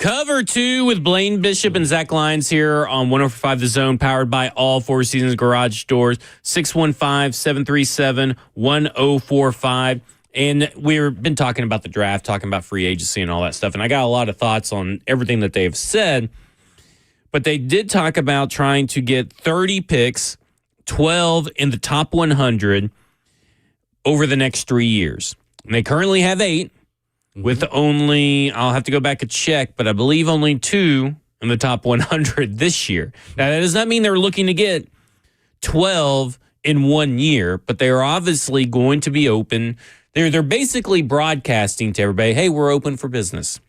Cover 2 with Blaine Bishop and Zach Lyons here on 105 The Zone, powered by all Four Seasons Garage Doors, 615-737-1045. And we've been talking about the draft, talking about free agency and all that stuff. And I got a lot of thoughts on everything that they've said. But they did talk about trying to get 30 picks, 12 in the top 100 over the next 3 years. And they currently have 8. With only, I'll have to go back and check, but I believe only 2 in the top 100 this year. Now, that does not mean they're looking to get 12 in 1 year, but they are obviously going to be open. They're basically broadcasting to everybody, hey, we're open for business.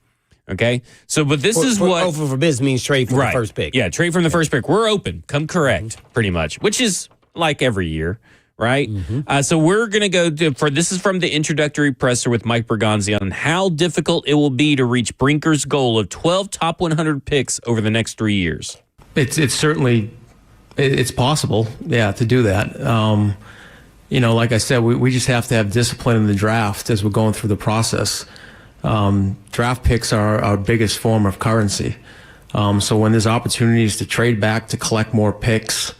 Okay? So, but this is what... Open for business means trade from the first pick. Yeah, trade from the first pick. We're open. Come correct, pretty much, which is like every year. Right? So we're going to go this is from the introductory presser with Mike Bergonzi on how difficult it will be to reach Brinker's goal of 12 top 100 picks over the next 3 years. It's certainly, it's possible, to do that. Like I said, we just have to have discipline in the draft as we're going through the process. Draft picks are our biggest form of currency. So when there's opportunities to trade back to collect more picks,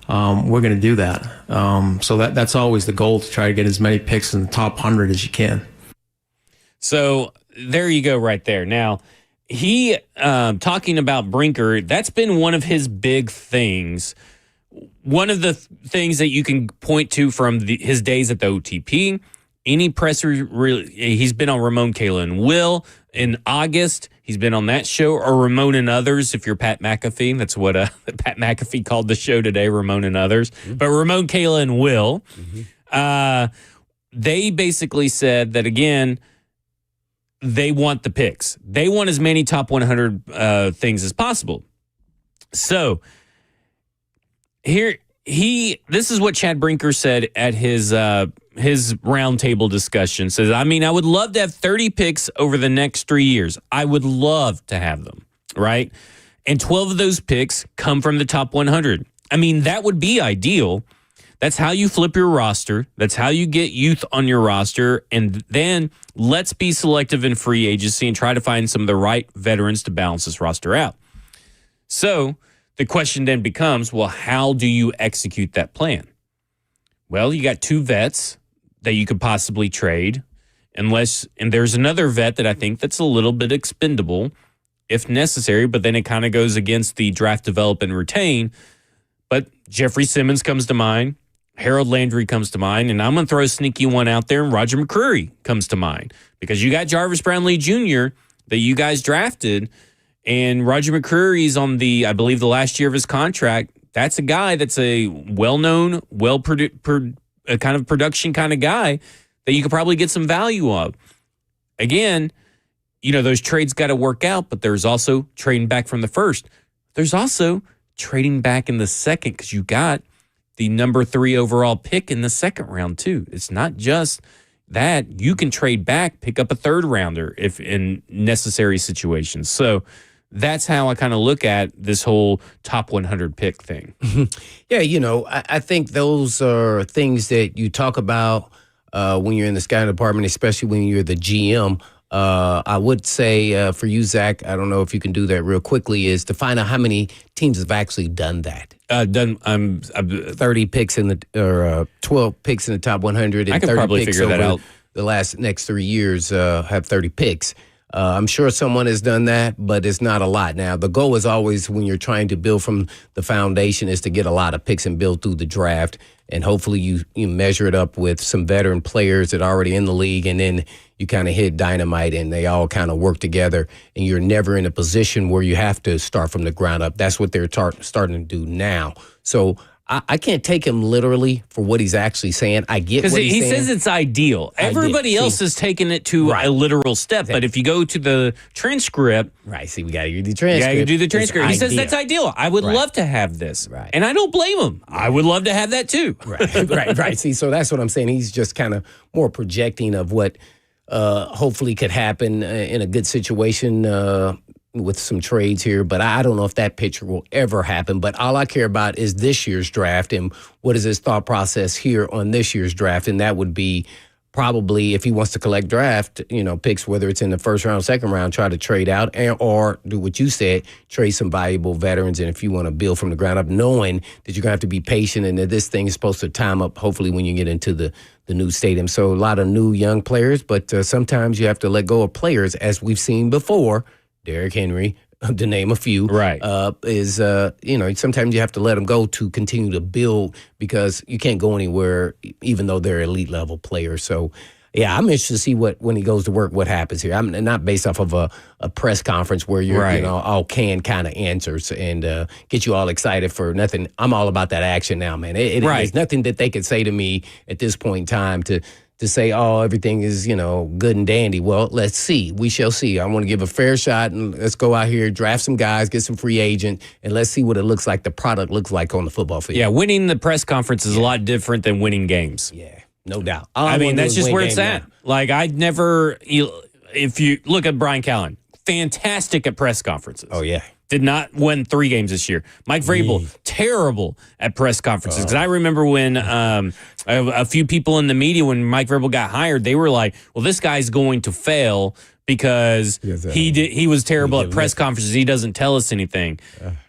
we're going to do that. So that's always the goal, to try to get as many picks in the top 100 as you can. So there you go right there. Now, he, talking about Brinker, that's been one of his big things. One of the things that you can point to from his days at the OTP, any presser, he's been on Ramon, Kayla, and Will. In August, he's been on that show, or Ramon and Others, if you're Pat McAfee. That's what Pat McAfee called the show today, Ramon and Others. But Ramon, Kayla, and Will, they basically said that, again, they want the picks. They want as many top 100 things as possible. So this is what Chad Brinker said at his roundtable discussion. Says, I would love to have 30 picks over the next 3 years. I would love to have them, right? And 12 of those picks come from the top 100. That would be ideal. That's how you flip your roster. That's how you get youth on your roster. And then let's be selective in free agency and try to find some of the right veterans to balance this roster out. So the question then becomes, well, how do you execute that plan? Well, you got 2 vets that you could possibly trade, and there's another vet that I think that's a little bit expendable if necessary, but then it kind of goes against the draft, develop, and retain. But Jeffrey Simmons comes to mind, Harold Landry comes to mind, and I'm going to throw a sneaky one out there, and Roger McCreary comes to mind, because you got Jarvis Brownlee Jr. that you guys drafted, and Roger McCreary's on I believe the last year of his contract. That's a guy that's a well-known, kind of production kind of guy that you could probably get some value of. Again, those trades got to work out, but there's also trading back from the first. There's also trading back in the second, because you got the number 3 overall pick in the second round too. It's not just that. You can trade back, pick up a third rounder if in necessary situations. So that's how I kind of look at this whole top 100 pick thing. Yeah, I think those are things that you talk about when you're in the scouting department, especially when you're the GM. I would say for you, Zach, I don't know if you can do that real quickly, is to find out how many teams have actually done that. 30 picks or 12 picks in the top 100. And I could 30 probably picks figure that out. The next 3 years have 30 picks. I'm sure someone has done that, but it's not a lot. Now, the goal is always, when you're trying to build from the foundation, is to get a lot of picks and build through the draft. And hopefully you measure it up with some veteran players that are already in the league, and then you kind of hit dynamite and they all kind of work together, and you're never in a position where you have to start from the ground up. That's what they're starting to do now. So I can't take him literally for what he's actually saying. I get what he's saying. Because he says it's ideal. Everybody else is taking it to a literal step. But if you go to the transcript... Right, see, we got to do the transcript. You got to do the transcript. He says that's ideal. I would love to have this. Right. And I don't blame him. I would love to have that too. Right. See, so that's what I'm saying. He's just kind of more projecting of what hopefully could happen in a good situation with some trades here, but I don't know if that picture will ever happen. But all I care about is this year's draft and what is his thought process here on this year's draft, and that would be probably, if he wants to collect draft, picks, whether it's in the first round, second round, try to trade out or do what you said, trade some valuable veterans. And if you want to build from the ground up, knowing that you're going to have to be patient and that this thing is supposed to time up, hopefully, when you get into the new stadium. So a lot of new young players, but sometimes you have to let go of players, as we've seen before. Derrick Henry, to name a few, Right. sometimes you have to let them go to continue to build, because you can't go anywhere even though they're elite level players. So, yeah, I'm interested to see when he goes to work, what happens here. I'm not based off of a press conference where you're, Right. all canned kind of answers and get you all excited for nothing. I'm all about that action now, man. There's nothing that they could say to me at this point in time to say, oh, everything is, good and dandy. Well, let's see. We shall see. I want to give a fair shot, and let's go out here, draft some guys, get some free agent, and let's see what it looks like, the product looks like on the football field. Yeah, winning the press conference is a lot different than winning games. Yeah, no doubt. I mean, that's just where it's at. Now. Like, I'd never, if you look at Brian Callen, fantastic at press conferences. Oh, yeah. Did not win 3 games this year. Mike Vrabel, terrible at press conferences. Because I remember when a few people in the media, when Mike Vrabel got hired, they were like, well, this guy's going to fail because he was terrible at press conferences. He doesn't tell us anything.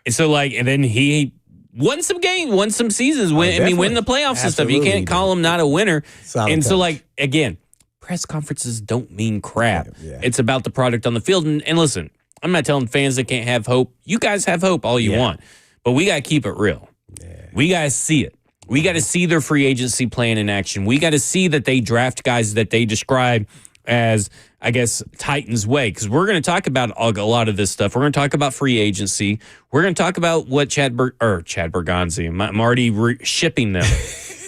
And so, and then he won some games, won some seasons. Win the playoffs and stuff. You can't call him not a winner. And so, again, press conferences don't mean crap. Yeah. It's about the product on the field. And listen, I'm not telling fans that can't have hope. You guys have hope all you want. But we got to keep it real. Yeah. We got to see it. We got to see their free agency plan in action. We got to see that they draft guys that they describe as, I guess, Titans way. Because we're going to talk about a lot of this stuff. We're going to talk about free agency. We're going to talk about what Chad Bergonzi. I'm already shipping them.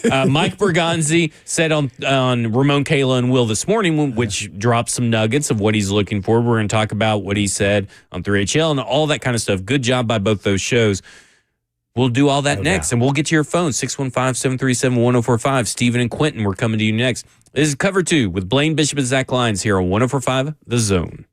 Mike Bergonzi said on Ramon Kayla and Will this morning, which dropped some nuggets of what he's looking for. We're going to talk about what he said on 3HL and all that kind of stuff. Good job by both those shows. We'll do all that next, and we'll get to your phone, 615-737-1045. Steven and Quentin, we're coming to you next. This is Cover 2 with Blaine Bishop and Zach Lyons here on 1045 The Zone.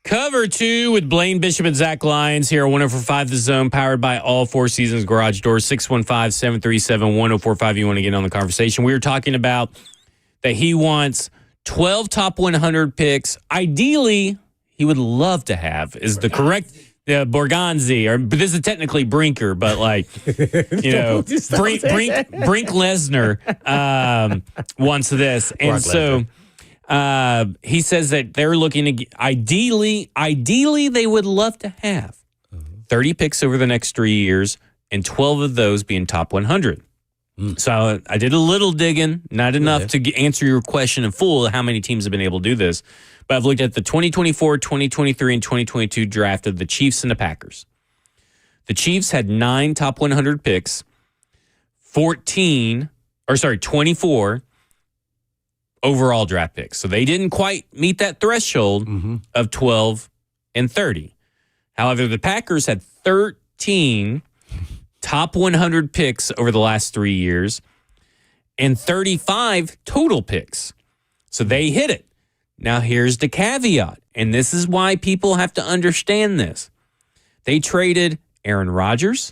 Cover 2 with Blaine Bishop and Zach Lyons here on 104.5 The Zone, powered by all Four Seasons Garage Doors, 615-737-1045. You want to get on the conversation. We were talking about that he wants 12 top 100 picks. Ideally, he would love to have is the correct Borgonzi, but this is technically Brinker, but like, Brink Lesnar wants this. And Brock so he says that they're looking to ideally they would love to have 30 picks over the next 3 years and 12 of those being top 100. So I did a little digging, not enough to answer your question in full how many teams have been able to do this. But I've looked at the 2024, 2023, and 2022 draft of the Chiefs and the Packers. The Chiefs had 9 top 100 picks, 24 overall draft picks. So they didn't quite meet that threshold of 12 and 30. However, the Packers had 13 top 100 picks over the last 3 years and 35 total picks. So they hit it. Now, here's the caveat, and this is why people have to understand this. They traded Aaron Rodgers.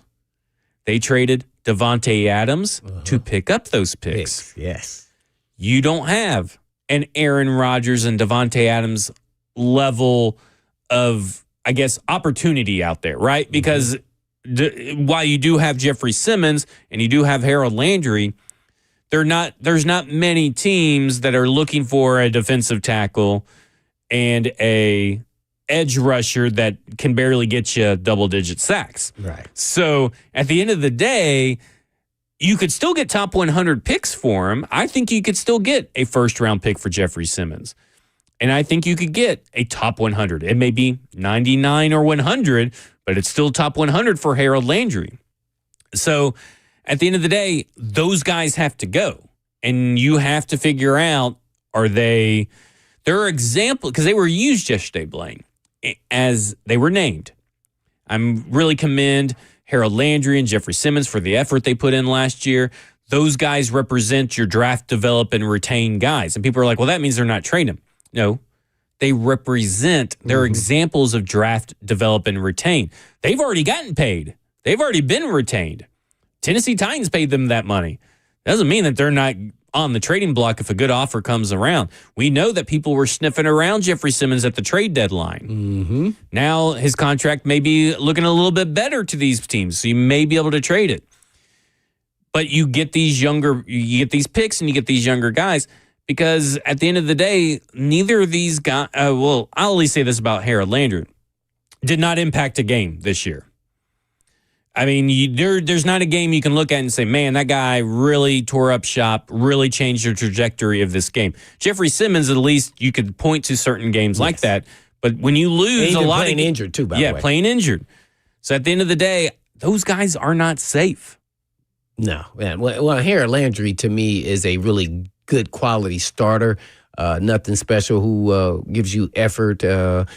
They traded Devontae Adams to pick up those picks. Yes. You don't have an Aaron Rodgers and Devontae Adams level of, I guess, opportunity out there, right? Because while you do have Jeffrey Simmons and you do have Harold Landry, there's not many teams that are looking for a defensive tackle and a edge rusher that can barely get you double-digit sacks. Right. So at the end of the day, you could still get top 100 picks for him. I think you could still get a first-round pick for Jeffrey Simmons. And I think you could get a top 100. It may be 99 or 100, but it's still top 100 for Harold Landry. So at the end of the day, those guys have to go. And you have to figure out, there are examples, because they were used yesterday, Blaine, as they were named. I'm really commend Harold Landry and Jeffrey Simmons for the effort they put in last year. Those guys represent your draft, develop, and retain guys. And people are like, well, that means they're not trading them. No, they represent, they're examples of draft, develop, and retain. They've already gotten paid. They've already been retained. Tennessee Titans paid them that money. Doesn't mean that they're not on the trading block if a good offer comes around. We know that people were sniffing around Jeffrey Simmons at the trade deadline. Now his contract may be looking a little bit better to these teams, so you may be able to trade it. But you get these picks and you get these younger guys because at the end of the day, neither of these guys, I'll at least say this about Harold Landry, did not impact a game this year. I mean, there's not a game you can look at and say, man, that guy really tore up shop, really changed the trajectory of this game. Jeffrey Simmons, at least you could point to certain games like that. But when you lose a lot playing injured too, by the way. Yeah, playing injured. So at the end of the day, those guys are not safe. No. Man. Well, Harold Landry to me is a really good quality starter. Nothing special, who gives you effort. And,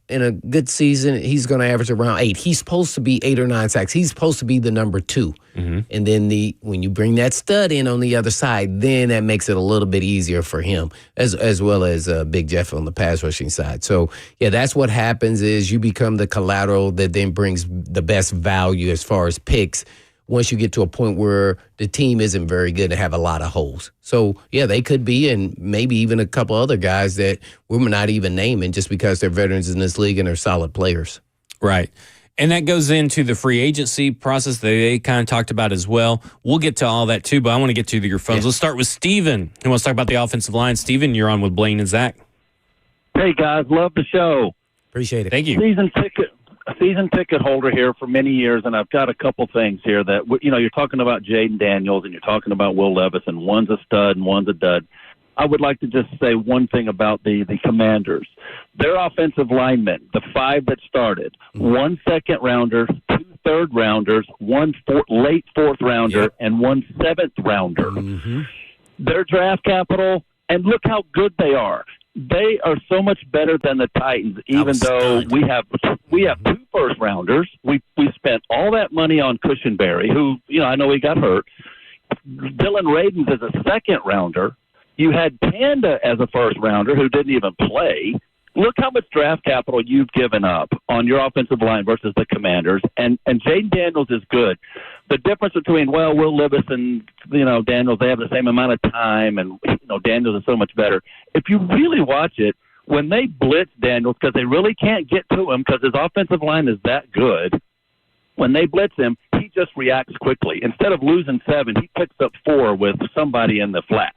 in a good season, he's going to average around 8. He's supposed to be 8 or 9 sacks. He's supposed to be the number 2. And then when you bring that stud in on the other side, then that makes it a little bit easier for him, as well as Big Jeff on the pass rushing side. So, yeah, that's what happens is you become the collateral that then brings the best value as far as picks once you get to a point where the team isn't very good and have a lot of holes. So, yeah, they could be, and maybe even a couple other guys that we're not even naming just because they're veterans in this league and they're solid players. Right. And that goes into the free agency process that they kind of talked about as well. We'll get to all that too, but I want to get to your phones. Let's start with Steven, who wants to talk about the offensive line. Steven, you're on with Blaine and Zach. Hey, guys, love the show. Appreciate it. Thank you. Season ticket holder here for many years, and I've got a couple things here that, you're talking about Jaden Daniels and you're talking about Will Levis, and one's a stud and one's a dud. I would like to just say one thing about the Commanders. Their offensive linemen, the 5 that started, 1 second rounder, 2 third rounders, 1 late 4th rounder, and 1 7th rounder. Their draft capital, and look how good they are. They are so much better than the Titans, even though we have 2 first rounders. We spent all that money on Cushenberry, who, I know he got hurt. Dylan Radins is a second rounder. You had Panda as a first rounder who didn't even play. look how much draft capital you've given up on your offensive line versus the Commanders, and Jaden Daniels is good. The difference between, Will Levis and, Daniels, they have the same amount of time, and, Daniels is so much better. If you really watch it, when they blitz Daniels, because they really can't get to him because his offensive line is that good, when they blitz him, he just reacts quickly. Instead of losing 7, he picks up 4 with somebody in the flat.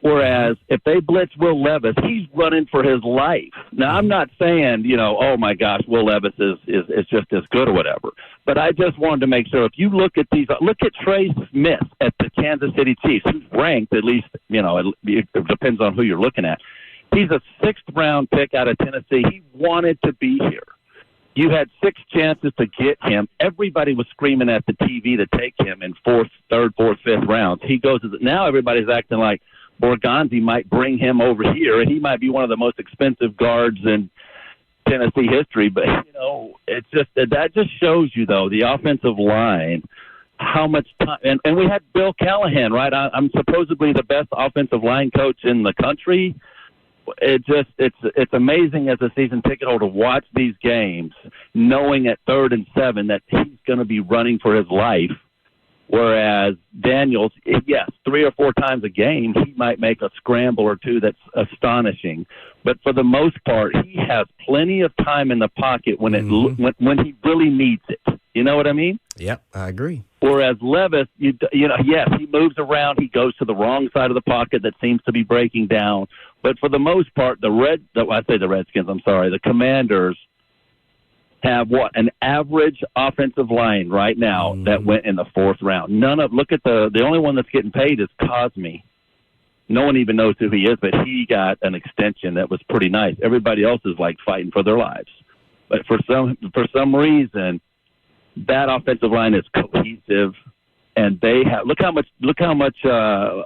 Whereas if they blitz Will Levis, he's running for his life. Now, I'm not saying, oh, my gosh, Will Levis is just as good or whatever. But I just wanted to make sure, if you look at Trey Smith at the Kansas City Chiefs, who's ranked, at least, it depends on who you're looking at. He's a 6th-round pick out of Tennessee. He wanted to be here. You had 6 chances to get him. Everybody was screaming at the TV to take him in 3rd, 4th, 5th rounds. He goes, now everybody's acting like Borgonzi might bring him over here, and he might be one of the most expensive guards in Tennessee history. But, it's just that just shows you, though, the offensive line, how much time. And we had Bill Callahan, right? I'm supposedly the best offensive line coach in the country. It's amazing as a season ticket holder to watch these games, knowing at 3rd and 7 that he's going to be running for his life. Whereas Daniels, yes, 3 or 4 times a game, he might make a scramble or 2 that's astonishing. But for the most part, he has plenty of time in the pocket when when he really needs it. You know what I mean? Yep, I agree. Whereas Levis, yes, he moves around. He goes to the wrong side of the pocket that seems to be breaking down. But for the most part, the Commanders have an average offensive line right now that went in the 4th round. Look at the only one that's getting paid is Cosme. No one even knows who he is, but he got an extension that was pretty nice. Everybody else is like fighting for their lives. But for some reason, that offensive line is cohesive, and they have look how much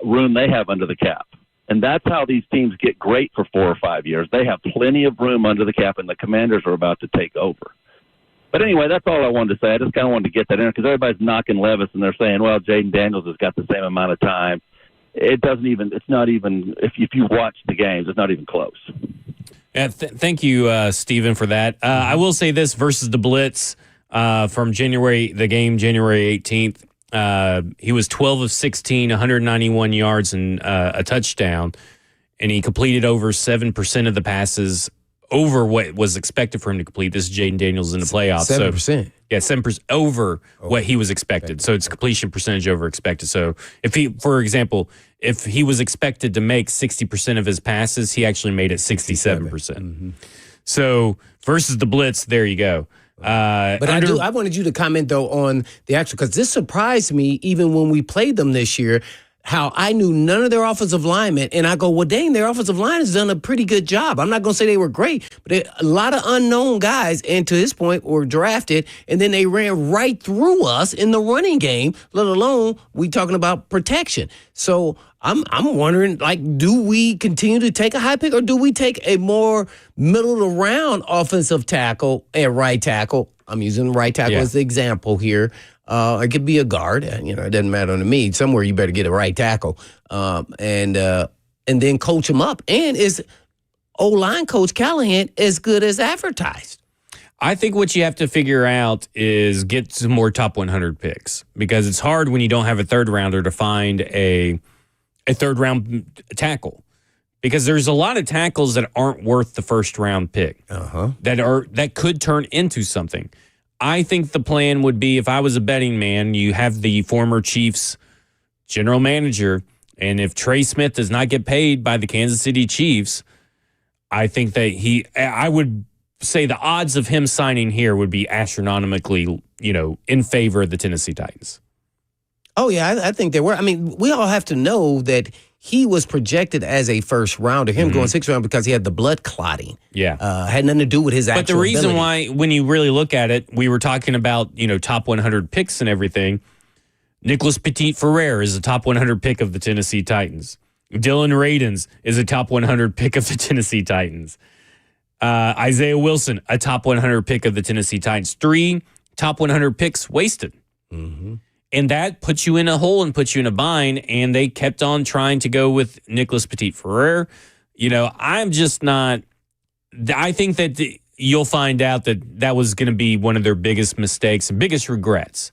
room they have under the cap. And that's how these teams get great for 4 or 5 years. They have plenty of room under the cap, and the Commanders are about to take over. But anyway, that's all I wanted to say. I just kind of wanted to get that in because everybody's knocking Levis, and they're saying, well, Jaden Daniels has got the same amount of time. It's not even, if you watch the games, it's not even close. Yeah, thank you, Stephen, for that. I will say this versus the Blitz from January 18th. He was 12 of 16, 191 yards and a touchdown, and he completed over 7% of the passes over what was expected for him to complete. This is Jaden Daniels in the playoffs. 7%. So, yeah, 7% over what he was expected. So it's completion percentage over expected. So if he, for example, if he was expected to make 60% of his passes, he actually made it 67%. So versus the Blitz, there you go. But I wanted you to comment, though, on the actual, because this surprised me even when we played them this year, how I knew none of their offensive linemen, and I go, well, dang, their offensive line has done a pretty good job. I'm not going to say they were great, but a lot of unknown guys, and to his point, were drafted, and then they ran right through us in the running game, let alone we talking about protection. So I'm wondering, do we continue to take a high pick, or do we take a more middle-of-the-round offensive tackle and right tackle? I'm using right tackle as the example here. It could be a guard. It doesn't matter to me. Somewhere you better get a right tackle, and then coach him up. And is O-line coach Callahan as good as advertised? I think what you have to figure out is get some more top 100 picks, because it's hard when you don't have a 3rd rounder to find a 3rd round tackle, because there's a lot of tackles that aren't worth the 1st round pick that could turn into something. I think the plan would be, if I was a betting man, you have the former Chiefs general manager, and if Trey Smith does not get paid by the Kansas City Chiefs, I think that I would say the odds of him signing here would be astronomically, in favor of the Tennessee Titans. Oh, yeah, I think they were. I mean, we all have to know that he was projected as a 1st rounder, him going 6th round, because he had the blood clotting. Yeah. Had nothing to do with his actual But the reason ability. why, when you really look at it, we were talking about, top 100 picks and everything. Nicholas Petit-Ferrer is a top 100 pick of the Tennessee Titans. Dylan Radins is a top 100 pick of the Tennessee Titans. Isaiah Wilson, a top 100 pick of the Tennessee Titans. 3 top 100 picks wasted. And that puts you in a hole and puts you in a bind, and they kept on trying to go with Nicholas Petit-Ferrer. I'm just not I think that you'll find out that was going to be one of their biggest mistakes and biggest regrets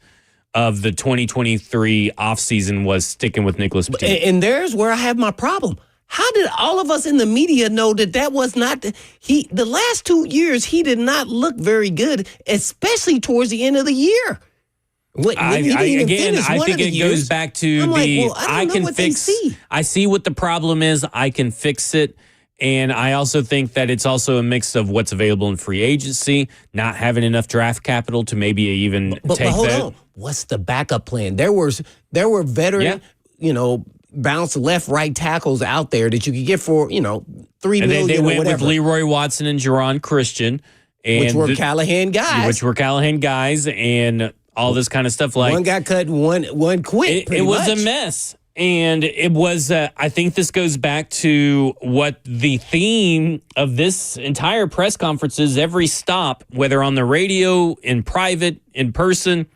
of the 2023 offseason was sticking with Nicholas Petit. And there's where I have my problem. How did all of us in the media know that was not the last 2 years he did not look very good, especially towards the end of the year. I think it goes back to I can fix. I see what the problem is. I can fix it. And I also think that it's also a mix of what's available in free agency, not having enough draft capital to maybe even take but hold that. on. What's the backup plan? There were veteran, bounce left, right tackles out there that you could get for, $3 million They went or whatever. with Leroy Watson and Jerron Christian. Which were Callahan guys. And all this kind of stuff. Like one got cut and one quit. It was a mess. And it was, I think this goes back to what the theme of this entire press conference is. Every stop, whether on the radio, in private, in person,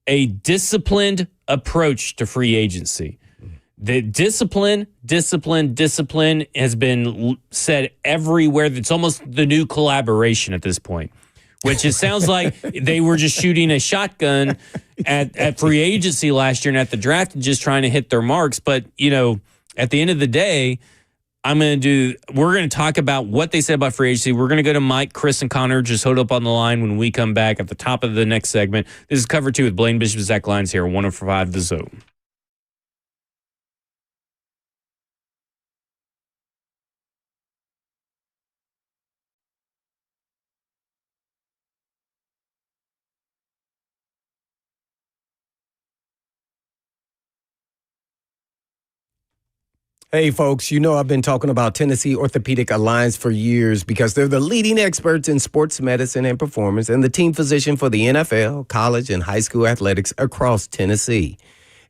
a disciplined approach to free agency. The discipline has been said everywhere. It's almost the new collaboration at this point. Which it sounds like they were just shooting a shotgun at free agency last year and at the draft and just trying to hit their marks. But, at the end of the day, we're going to talk about what they said about free agency. We're going to go to Mike, Chris, and Connor. Just hold up on the line when we come back at the top of the next segment. This is Cover 2 with Blaine Bishop, Zach Lyons here, 105 The Zone. Hey, folks, I've been talking about Tennessee Orthopedic Alliance for years because they're the leading experts in sports medicine and performance and the team physician for the NFL, college, and high school athletics across Tennessee.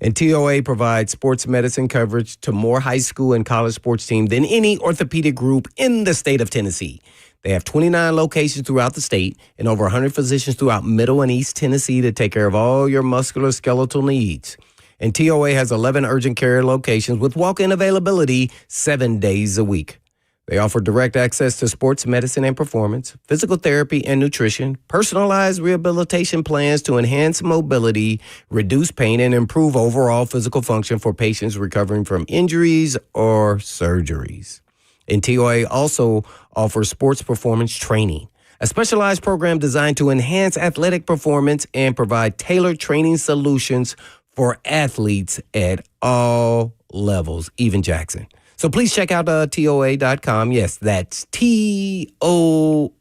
And TOA provides sports medicine coverage to more high school and college sports teams than any orthopedic group in the state of Tennessee. They have 29 locations throughout the state and over 100 physicians throughout Middle and East Tennessee to take care of all your musculoskeletal needs. And TOA has 11 urgent care locations with walk-in availability 7 days a week. They offer direct access to sports medicine and performance, physical therapy and nutrition, personalized rehabilitation plans to enhance mobility, reduce pain, and improve overall physical function for patients recovering from injuries or surgeries. And TOA also offers sports performance training, a specialized program designed to enhance athletic performance and provide tailored training solutions for athletes at all levels, even Jackson. So please check out TOA.com. Yes, that's TOA.com.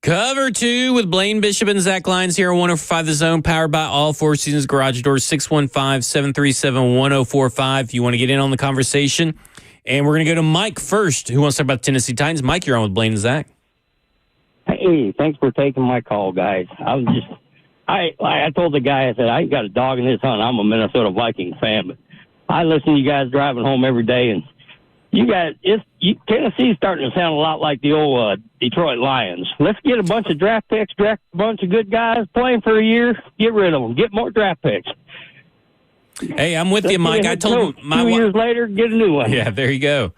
Cover 2 with Blaine Bishop and Zach Lyons here on 105 The Zone, powered by All Four Seasons Garage Doors, 615-737-1045. If you want to get in on the conversation. And we're going to go to Mike first, who wants to talk about the Tennessee Titans. Mike, you're on with Blaine and Zach. Hey, thanks for taking my call, guys. I told the guy, I said, I ain't got a dog in this hunt. I'm a Minnesota Vikings fan, but I listen to you guys driving home every day, and you guys, Tennessee's starting to sound a lot like the old Detroit Lions. Let's get a bunch of draft picks, draft a bunch of good guys, play them for a year, get rid of them, get more draft picks. Hey, I'm with you, Mike. I told my 2 years later, get a new one. Yeah, there you go.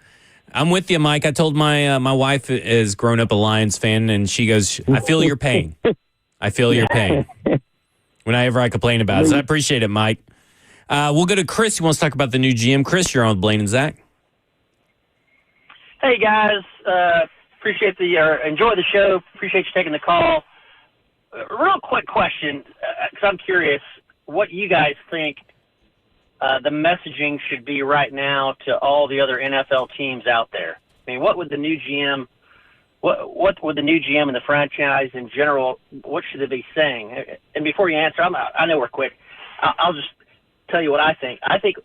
I'm with you, Mike. I told my wife is grown up a Lions fan, and she goes, I feel your pain. I feel your pain whenever I complain about it. So I appreciate it, Mike. We'll go to Chris, who wants to talk about the new GM. Chris, you're on with Blaine and Zach. Hey guys, appreciate enjoy the show. Appreciate you taking the call. Real quick question, because I'm curious what you guys think the messaging should be right now to all the other NFL teams out there. I mean, what would the new GM, what would the new GM and the franchise in general, what should they be saying? And before you answer, I know we're quick. I'll just tell you what I think. I think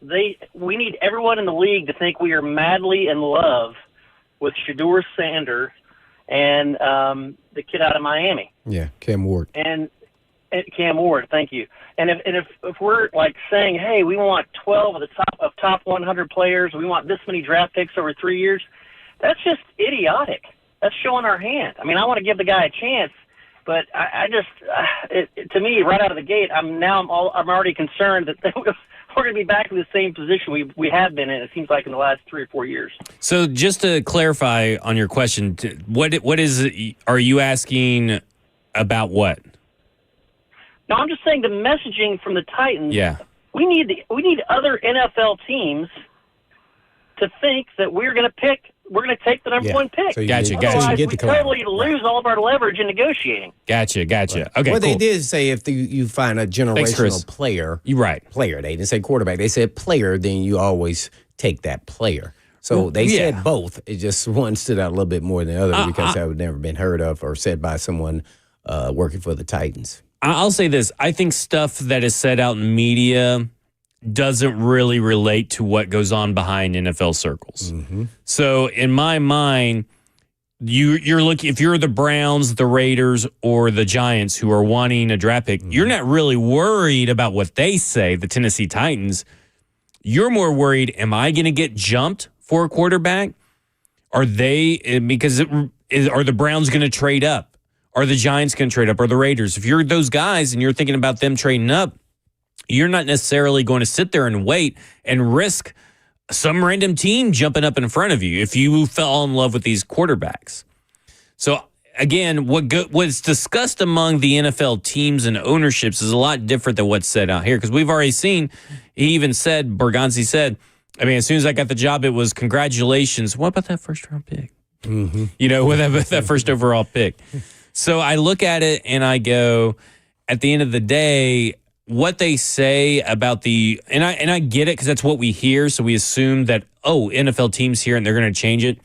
we need everyone in the league to think we are madly in love with Shedeur Sanders and the kid out of Miami. Yeah, Cam Ward. And Cam Ward, thank you. And if we're like saying, hey, we want 12 of the top 100 players, we want this many draft picks over 3 years, that's just idiotic. That's showing our hand. I mean, I want to give the guy a chance, but to me, right out of the gate, I'm already concerned that we're going to be back in the same position we have been in, it seems like, in the last 3 or 4 years. So just to clarify on your question, what is it, are you asking about what? No, I'm just saying the messaging from the Titans. Yeah. We need other NFL teams to think that we're going to take the number one pick. So Gotcha. Otherwise, Get we the totally lose all of our leverage in negotiating. Gotcha. Right. Okay, well, cool. they did say if you find a Thanks, Chris. generational player, You're right. player. They didn't say quarterback. They said player. Then you always take that player. So they said both. It just one stood out a little bit more than the other because that would never been heard of or said by someone working for the Titans. I'll say this. I think stuff that is said out in media doesn't really relate to what goes on behind NFL circles. Mm-hmm. So in my mind, you're looking, if you're the Browns, the Raiders, or the Giants who are wanting a draft pick, you're not really worried about what they say, the Tennessee Titans. You're more worried, am I going to get jumped for a quarterback? Are the Browns going to trade up? Are the Giants going to trade up? Or the Raiders? If you're those guys and you're thinking about them trading up, you're not necessarily going to sit there and wait and risk some random team jumping up in front of you if you fell in love with these quarterbacks. So, again, what's discussed among the NFL teams and ownerships is a lot different than what's said out here, because we've already seen, Borgonzi said, I mean, as soon as I got the job, it was congratulations. What about that first-round pick? Mm-hmm. You know, with that first overall pick. So I look at it and I go, at the end of the day, what they say about and I get it because that's what we hear. So we assume that, NFL teams here and they're going to change it.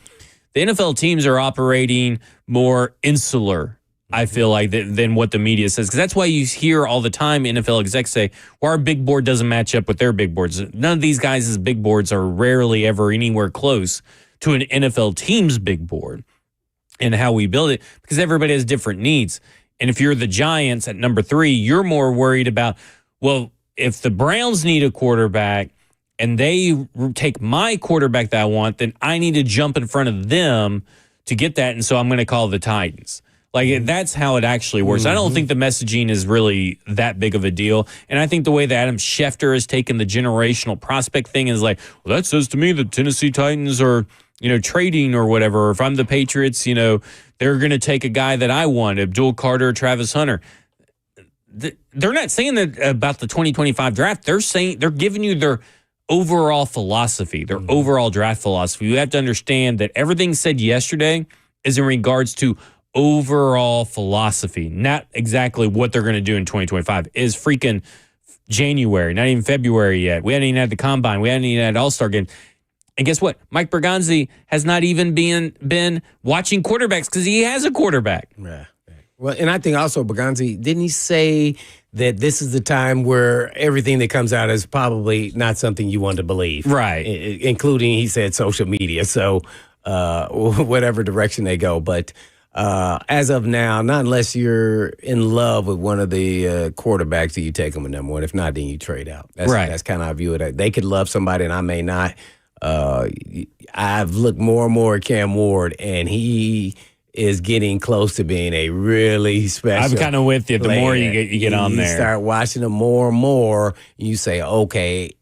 The NFL teams are operating more insular, I feel like, than what the media says. Because that's why you hear all the time NFL execs say, well, our big board doesn't match up with their big boards. None of these guys' big boards are rarely ever anywhere close to an NFL team's big board and how we build it, because everybody has different needs. And if you're the Giants at number 3, you're more worried about, well, if the Browns need a quarterback and they take my quarterback that I want, then I need to jump in front of them to get that. And so I'm going to call the Titans. Like, that's how it actually works. I don't think the messaging is really that big of a deal. And I think the way that Adam Schefter has taken the generational prospect thing is like, well, that says to me the Tennessee Titans are, trading or whatever. Or if I'm the Patriots, they're going to take a guy that I want, Abdul Carter or Travis Hunter. They're not saying that about the 2025 draft. They're saying, they're giving you their overall philosophy, their overall draft philosophy. You have to understand that everything said yesterday is in regards to overall philosophy, not exactly what they're going to do in 2025. Is freaking January, not even February yet. We haven't even had the combine. We haven't even had All-Star game. And guess what? Mike Bergonzi has not even been watching quarterbacks because he has a quarterback. Yeah. Well, and I think also Bergonzi, didn't he say that this is the time where everything that comes out is probably not something you want to believe? Right. Including, he said, social media. So whatever direction they go. But as of now, not unless you're in love with one of the quarterbacks, do you take them at number one. If not, then you trade out. That's kind of how I view it. They could love somebody and I may not. I've looked more and more at Cam Ward, and he is getting close to being a really special. I'm kind of with you. The more you get on there, you start watching him more and more. You say, okay,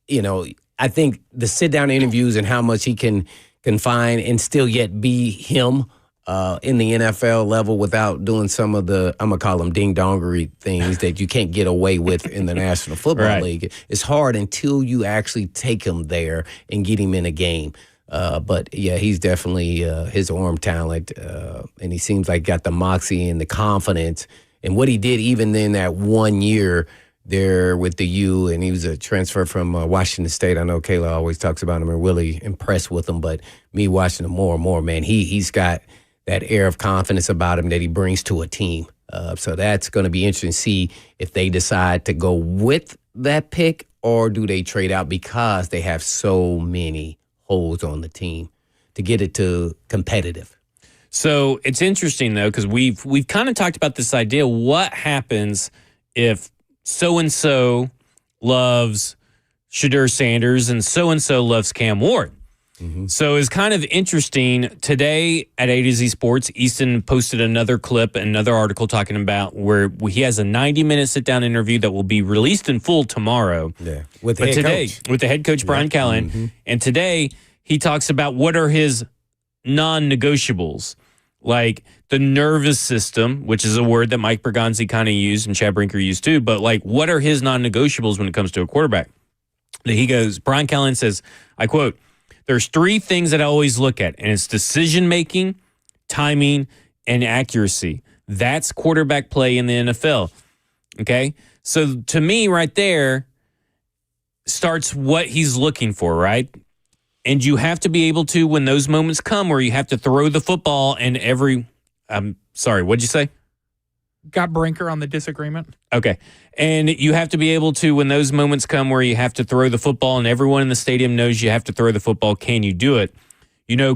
I think the sit down interviews and how much he can find and still yet be him in the NFL level without doing some of the, I'm gonna call them ding dongery things that you can't get away with in the National Football League. It's hard until you actually take him there and get him in a game. But yeah, he's definitely his arm talent, and he seems like got the moxie and the confidence. And what he did even in that 1 year there with the U, and he was a transfer from Washington State. I know Kayla always talks about him and really impressed with him, but me watching him more and more, man, he's got that air of confidence about him that he brings to a team. So that's going to be interesting to see if they decide to go with that pick or do they trade out because they have so many holes on the team to get it to competitive. So it's interesting though, because we've kind of talked about this idea. What happens if so-and-so loves Shedeur Sanders and so-and-so loves Cam Ward? Mm-hmm. So it's kind of interesting. Today at A to Z Sports, Easton posted another clip, another article talking about where he has a 90-minute sit-down interview that will be released in full tomorrow. Yeah, with the head coach, Brian Callahan. Mm-hmm. And today he talks about what are his non-negotiables, like the nervous system, which is a word that Mike Bergonzi kind of used and Chad Brinker used too, but like what are his non-negotiables when it comes to a quarterback? He goes, Brian Callahan says, I quote, "There's three things that I always look at, and it's decision-making, timing, and accuracy. That's quarterback play in the NFL." Okay? So to me, right there starts what he's looking for, right? And you have to be able to, when those moments come where you have to throw the football and sorry, what'd you say? Got Brinker on the disagreement. Okay. And you have to be able to, when those moments come where you have to throw the football and everyone in the stadium knows you have to throw the football, can you do it?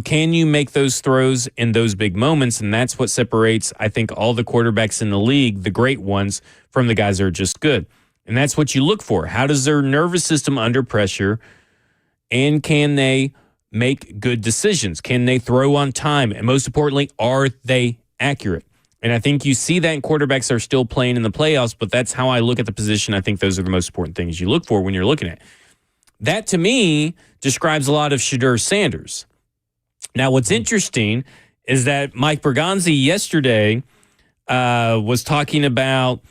Can you make those throws in those big moments? And that's what separates, I think, all the quarterbacks in the league, the great ones, from the guys that are just good. And that's what you look for. How does their nervous system under pressure, and can they make good decisions? Can they throw on time? And most importantly, are they accurate? And I think you see that in quarterbacks that are still playing in the playoffs, but that's how I look at the position. I think those are the most important things you look for when you're looking at it. That, to me, describes a lot of Shedeur Sanders. Now, what's interesting is that Mike Bergonzi yesterday was talking about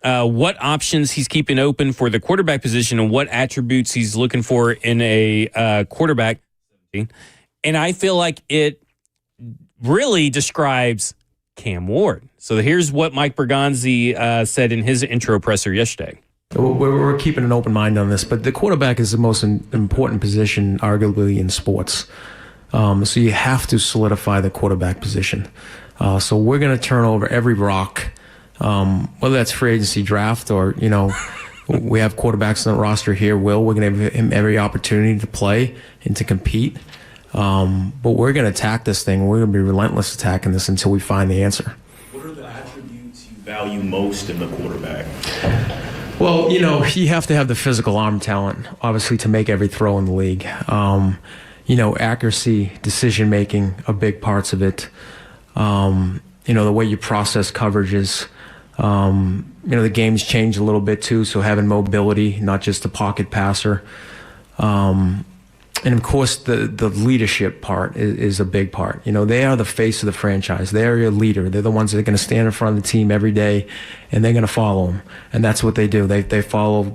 what options he's keeping open for the quarterback position and what attributes he's looking for in a quarterback. And I feel like it really describes Cam Ward. So here's what Mike Bergonzi said in his intro presser yesterday. We're keeping an open mind on this, but the quarterback is the most important position, arguably, in sports. So you have to solidify the quarterback position. So we're going to turn over every rock, whether that's free agency draft or, we have quarterbacks on the roster here. We're going to give him every opportunity to play and to compete. But we're going to attack this thing. We're going to be relentless attacking this until we find the answer. What are the attributes you value most in the quarterback? Well, you have to have the physical arm talent, obviously, to make every throw in the league. Accuracy, decision-making are big parts of it. The way you process coverages. The game's changed a little bit too, so having mobility, not just a pocket passer. And of course, the leadership part is a big part. They are the face of the franchise. They're your leader. They're the ones that are going to stand in front of the team every day, and they're going to follow them. And that's what they do. They follow,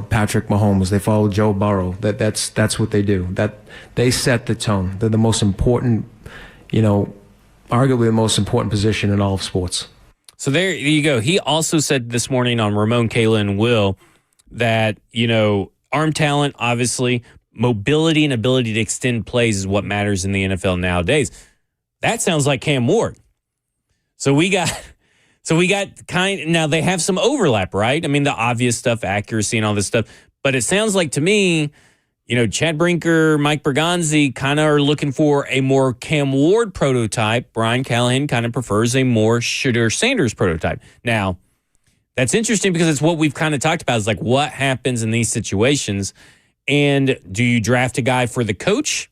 Patrick Mahomes. They follow Joe Burrow. That's what they do. That they set the tone. They're the most important, arguably the most important position in all of sports. So there you go. He also said this morning on Ramon, Kayla, and Will that, arm talent, obviously, mobility and ability to extend plays is what matters in the NFL nowadays. That sounds like Cam Ward. So So we got now they have some overlap, right? I mean, the obvious stuff, accuracy and all this stuff. But it sounds like to me, Chad Brinker, Mike Bergonzi kind of are looking for a more Cam Ward prototype. Brian Callahan kind of prefers a more Shedeur Sanders prototype. Now, that's interesting because it's what we've kind of talked about is like what happens in these situations. And do you draft a guy for the coach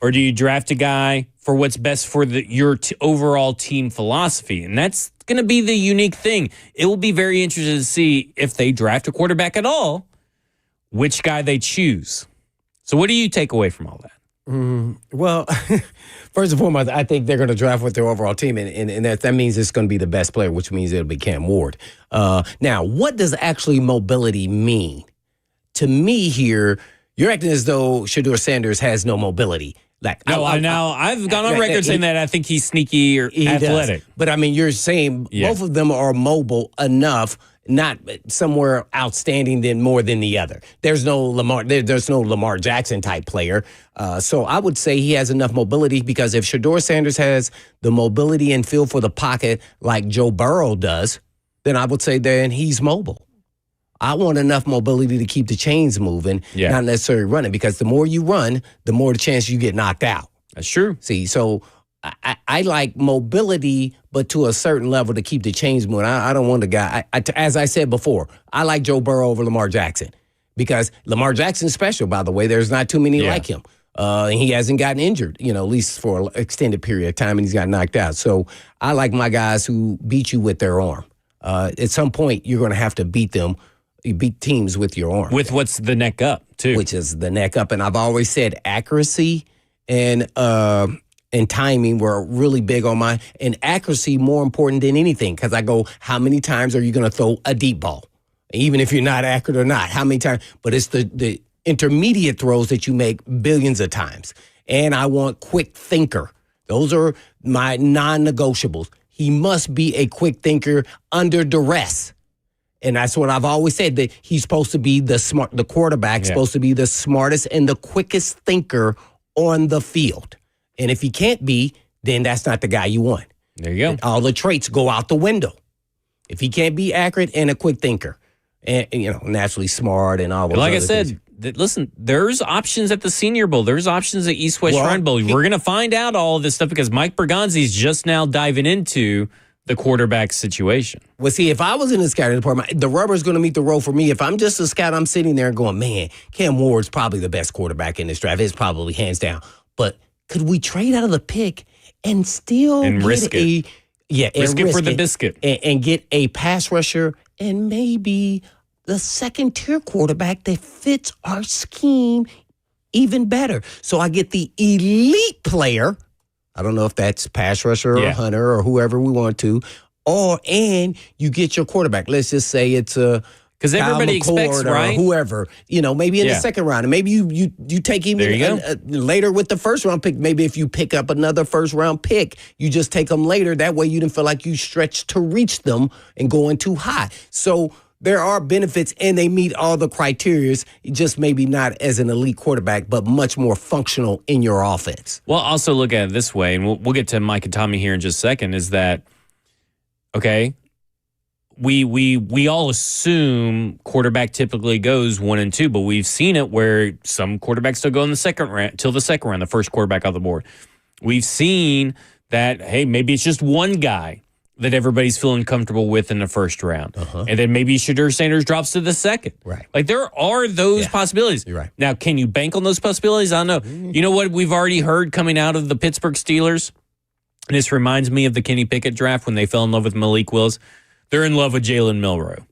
or do you draft a guy for what's best for your overall team philosophy? And that's going to be the unique thing. It will be very interesting to see if they draft a quarterback at all, which guy they choose. So what do you take away from all that? Well, first and foremost, I think they're going to draft with their overall team, and that means it's going to be the best player, which means it'll be Cam Ward. Now, what does actually mobility mean? To me here, you're acting as though Shedeur Sanders has no mobility. I've gone on record saying that I think he's sneaky or athletic. Does. But, I mean, you're saying both of them are mobile enough, not somewhere outstanding than more than the other. There's no Lamar Jackson type player. So I would say he has enough mobility because if Shedeur Sanders has the mobility and feel for the pocket like Joe Burrow does, then I would say then he's mobile. I want enough mobility to keep the chains moving, not necessarily running, because the more you run, the more the chance you get knocked out. That's true. See, so I like mobility, but to a certain level to keep the chains moving. I don't want a guy, as I said before, I like Joe Burrow over Lamar Jackson because Lamar Jackson's special, by the way. There's not too many like him. And he hasn't gotten injured, at least for an extended period of time, and he's got knocked out. So I like my guys who beat you with their arm. At some point, you're going to have to beat them. You beat teams with your arm. With what's the neck up, too. Which is the neck up. And I've always said accuracy and timing were really big on mine. And accuracy more important than anything because I go, how many times are you going to throw a deep ball? Even if you're not accurate or not, how many times? But it's the intermediate throws that you make billions of times. And I want quick thinker. Those are my non-negotiables. He must be a quick thinker under duress. And that's what I've always said, that he's supposed to be the quarterback's supposed to be the smartest and the quickest thinker on the field. And if he can't be, then that's not the guy you want. There you go. All the traits go out the window. If he can't be accurate and a quick thinker and naturally smart and all those like I other said, things. Listen, there's options at the Senior Bowl. There's options at East-West Shrine Bowl. We're going to find out all of this stuff because Mike Bergonzi is just now diving into the quarterback situation. Well, see, if I was in the scouting department, the rubber's going to meet the road for me. If I'm just a scout, I'm sitting there going, man, Cam Ward's probably the best quarterback in this draft. It's probably hands down. But could we trade out of the pick and still risk it? Risk it for the biscuit. And get a pass rusher and maybe the second-tier quarterback that fits our scheme even better. So I get the elite player. I don't know if that's pass rusher or hunter or whoever we want to. And you get your quarterback. Let's just say it's a because everybody expects, right? Or whoever, maybe in the second round. And maybe you take him later with the first round pick. Maybe if you pick up another first round pick, you just take them later. That way you didn't feel like you stretched to reach them and going too high. So there are benefits, and they meet all the criteria, just maybe not as an elite quarterback, but much more functional in your offense. Well, also look at it this way, and we'll get to Mike and Tommy here in just a second, is that, okay, we all assume quarterback typically goes 1 and 2, but we've seen it where some quarterbacks still go in the second round, till the second round, the first quarterback off the board. We've seen that, hey, maybe it's just one guy that everybody's feeling comfortable with in the first round. And then maybe Shedeur Sanders drops to the second. Right. Like there are those possibilities. You're right. Now, can you bank on those possibilities? I don't know. You know what we've already heard coming out of the Pittsburgh Steelers? And this reminds me of the Kenny Pickett draft when they fell in love with Malik Willis. They're in love with Jalen Milroe.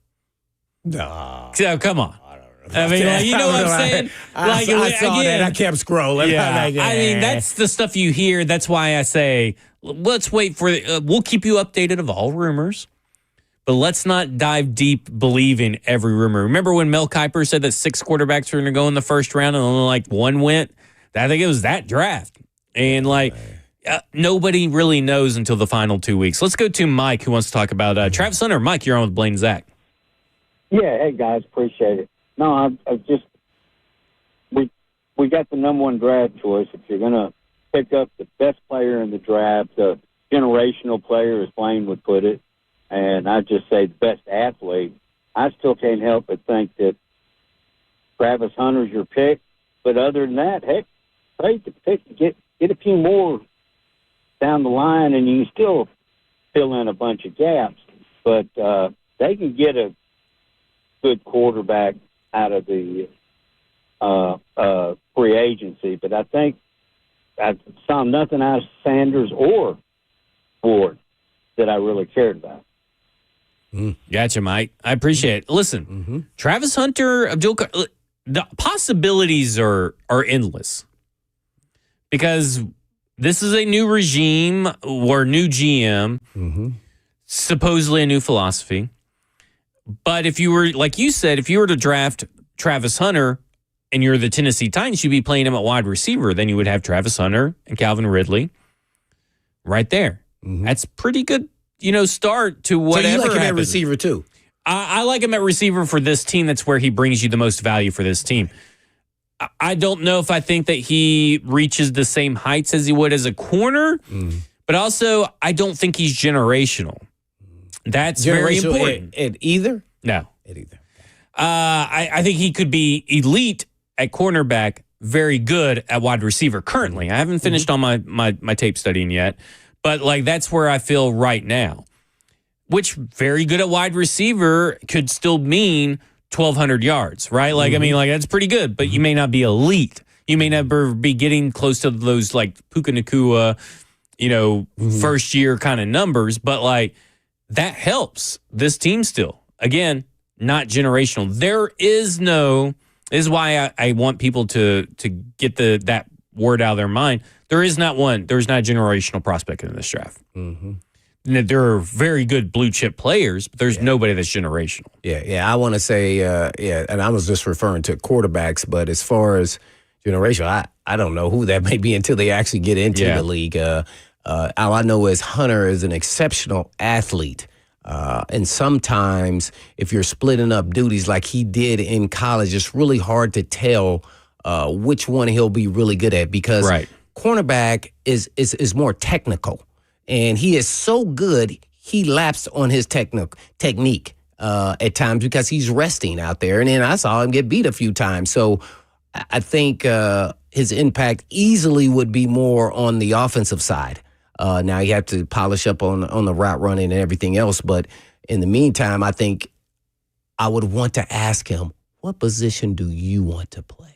No. So, come on. I mean, you know what I'm saying? I saw that. I kept scrolling. I mean, that's the stuff you hear. That's why I say, let's wait for we'll keep you updated of all rumors, but let's not dive deep believing every rumor. Remember when Mel Kiper said that 6 quarterbacks were going to go in the first round and only like 1 went? I think it was that draft. And nobody really knows until the final 2 weeks. Let's go to Mike, who wants to talk about Travis Hunter. Mike, you're on with Blaine and Zach. Yeah, hey, guys, appreciate it. No, I just we got the number 1 draft choice. If you're going to pick up the best player in the draft, the generational player, as Blaine would put it, and I just say the best athlete, I still can't help but think that Travis Hunter's your pick. But other than that, heck, trade the pick to get a few more down the line, and you can still fill in a bunch of gaps. But they can get a good quarterback out of the free agency. But I think I saw nothing out of Sanders or Ford that I really cared about. Gotcha, Mike. I appreciate it. Listen, Travis Hunter, the possibilities are endless because this is a new regime or new GM, supposedly a new philosophy. But if you were, like you said, if you were to draft Travis Hunter and you're the Tennessee Titans, you'd be playing him at wide receiver. Then you would have Travis Hunter and Calvin Ridley right there. That's pretty good, start to whatever. So you like him at happens. receiver too? I like him at receiver for this team. That's where he brings you the most value for this team. I don't know if I think that he reaches the same heights as he would as a corner, but also I don't think he's generational. That's very important. At either? No. At either. I think he could be elite at cornerback, very good at wide receiver currently. I haven't finished on my tape studying yet, but that's where I feel right now. Which very good at wide receiver could still mean 1,200 yards, right? That's pretty good, but you may not be elite. You may never be getting close to those Puka Nacua, first year kind of numbers, but that helps this team still. Again, not generational. This is why I want people to get that word out of their mind. There's not a generational prospect in this draft. There are very good blue chip players, but there's nobody that's generational. Yeah. I want to say, and I was just referring to quarterbacks, but as far as generational, I don't know who that may be until they actually get into the league. All I know is Hunter is an exceptional athlete. And sometimes if you're splitting up duties like he did in college, it's really hard to tell which one he'll be really good at because cornerback is more technical. And he is so good, he lapsed on his technique at times because he's resting out there. And then I saw him get beat a few times. So I think his impact easily would be more on the offensive side. Now you have to polish up on the route running and everything else. But in the meantime, I think I would want to ask him, what position do you want to play?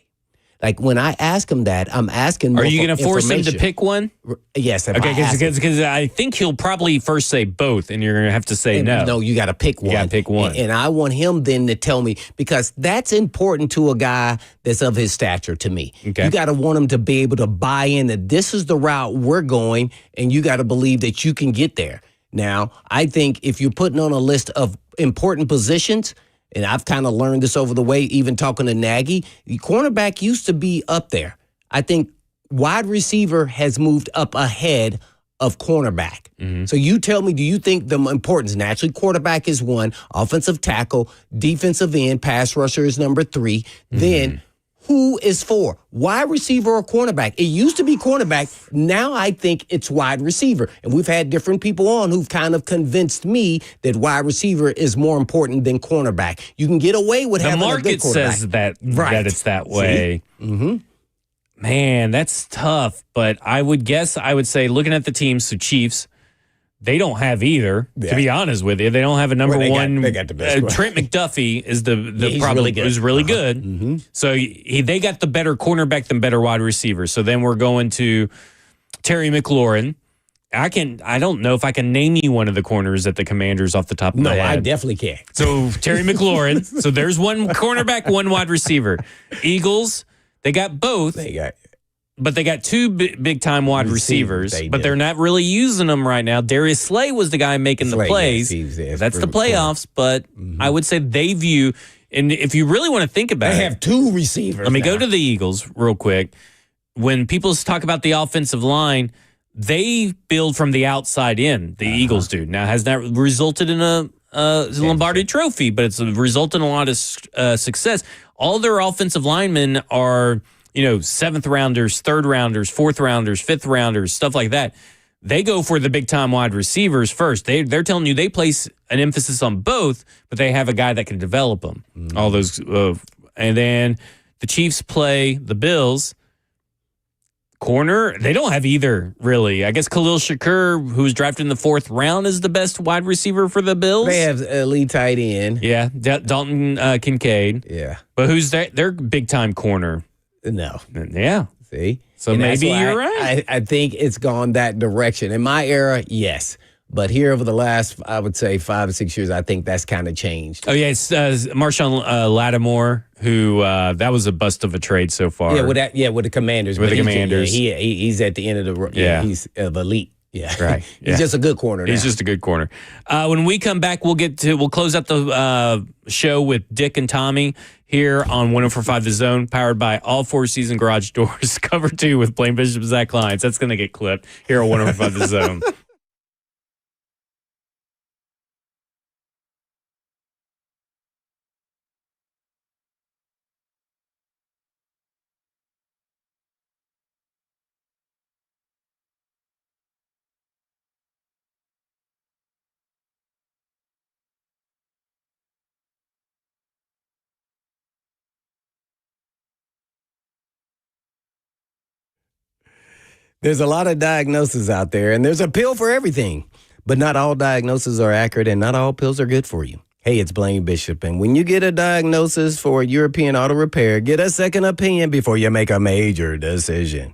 When I ask him that, I'm asking. Are you going to force him to pick one? Yes. Okay, because I think he'll probably first say both, and you're going to have to say no. No, you got to pick one. You got to pick one. And I want him then to tell me, because that's important to a guy that's of his stature to me. Okay. You got to want him to be able to buy in that this is the route we're going, and you got to believe that you can get there. Now, I think if you're putting on a list of important positions, and I've kind of learned this over the way, even talking to Nagy, the cornerback used to be up there. I think wide receiver has moved up ahead of cornerback. So you tell me, do you think the importance, naturally quarterback is one, offensive tackle, defensive end, pass rusher is number 3, then who is 4? Wide receiver or cornerback? It used to be cornerback. Now I think it's wide receiver. And we've had different people on who've kind of convinced me that wide receiver is more important than cornerback. You can get away with having a good quarterback. The market says that it's that way. Man, that's tough. But I would say, looking at the teams, so Chiefs, they don't have either. Yeah. To be honest with you, they don't have a number one. They got the best. Trent McDuffie is the problem. Is really good. So they got the better cornerback than better wide receiver. So then we're going to Terry McLaurin. I don't know if I can name you one of the corners at the Commanders off the top of my head. No, I definitely can. So Terry McLaurin. So there's one cornerback, one wide receiver. Eagles, they got both. But they got 2 big-time wide receivers, but they're not really using them right now. Darius Slay was the guy making the plays. That's the playoffs, but I would say they view, and if you really want to think about it. They have 2 receivers. Let me go to the Eagles real quick. When people talk about the offensive line, they build from the outside in, the Eagles do. Now, has that resulted in a Lombardi trophy, but it's resulted in a lot of success. All their offensive linemen are 7th rounders, 3rd rounders, 4th rounders, 5th rounders, stuff like that. they go for the big time wide receivers first. They're telling you they place an emphasis on both, but they have a guy that can develop them. All those, and then the Chiefs play the Bills. Corner, they don't have either, really. I guess Khalil Shakur, who was drafted in the 4th round, is the best wide receiver for the Bills. They have elite tight end. Yeah, Dalton Kincaid. Yeah. But who's their big-time corner? No. Yeah. See? So And maybe that's why you're right. I think it's gone that direction. In my era, yes. But here over the last, I would say, 5 or 6 years, I think that's kind of changed. Oh, yeah, it's Marshawn Lattimore, who that was a bust of a trade so far. Yeah, with the Commanders. With But the Commanders. He's at the end of the he's of elite. Yeah. Right. He's just a good corner now. He's just a good corner. When we come back, we'll close out the show with Dick and Tommy here on 104.5 The Zone, powered by All Four Season Garage Doors. Cover 2 with Blaine Bishop and Zach Lyons. That's going to get clipped here on 104.5 The Zone. There's a lot of diagnoses out there, and there's a pill for everything. But not all diagnoses are accurate, and not all pills are good for you. Hey, it's Blaine Bishop, and when you get a diagnosis for European auto repair, get a second opinion before you make a major decision.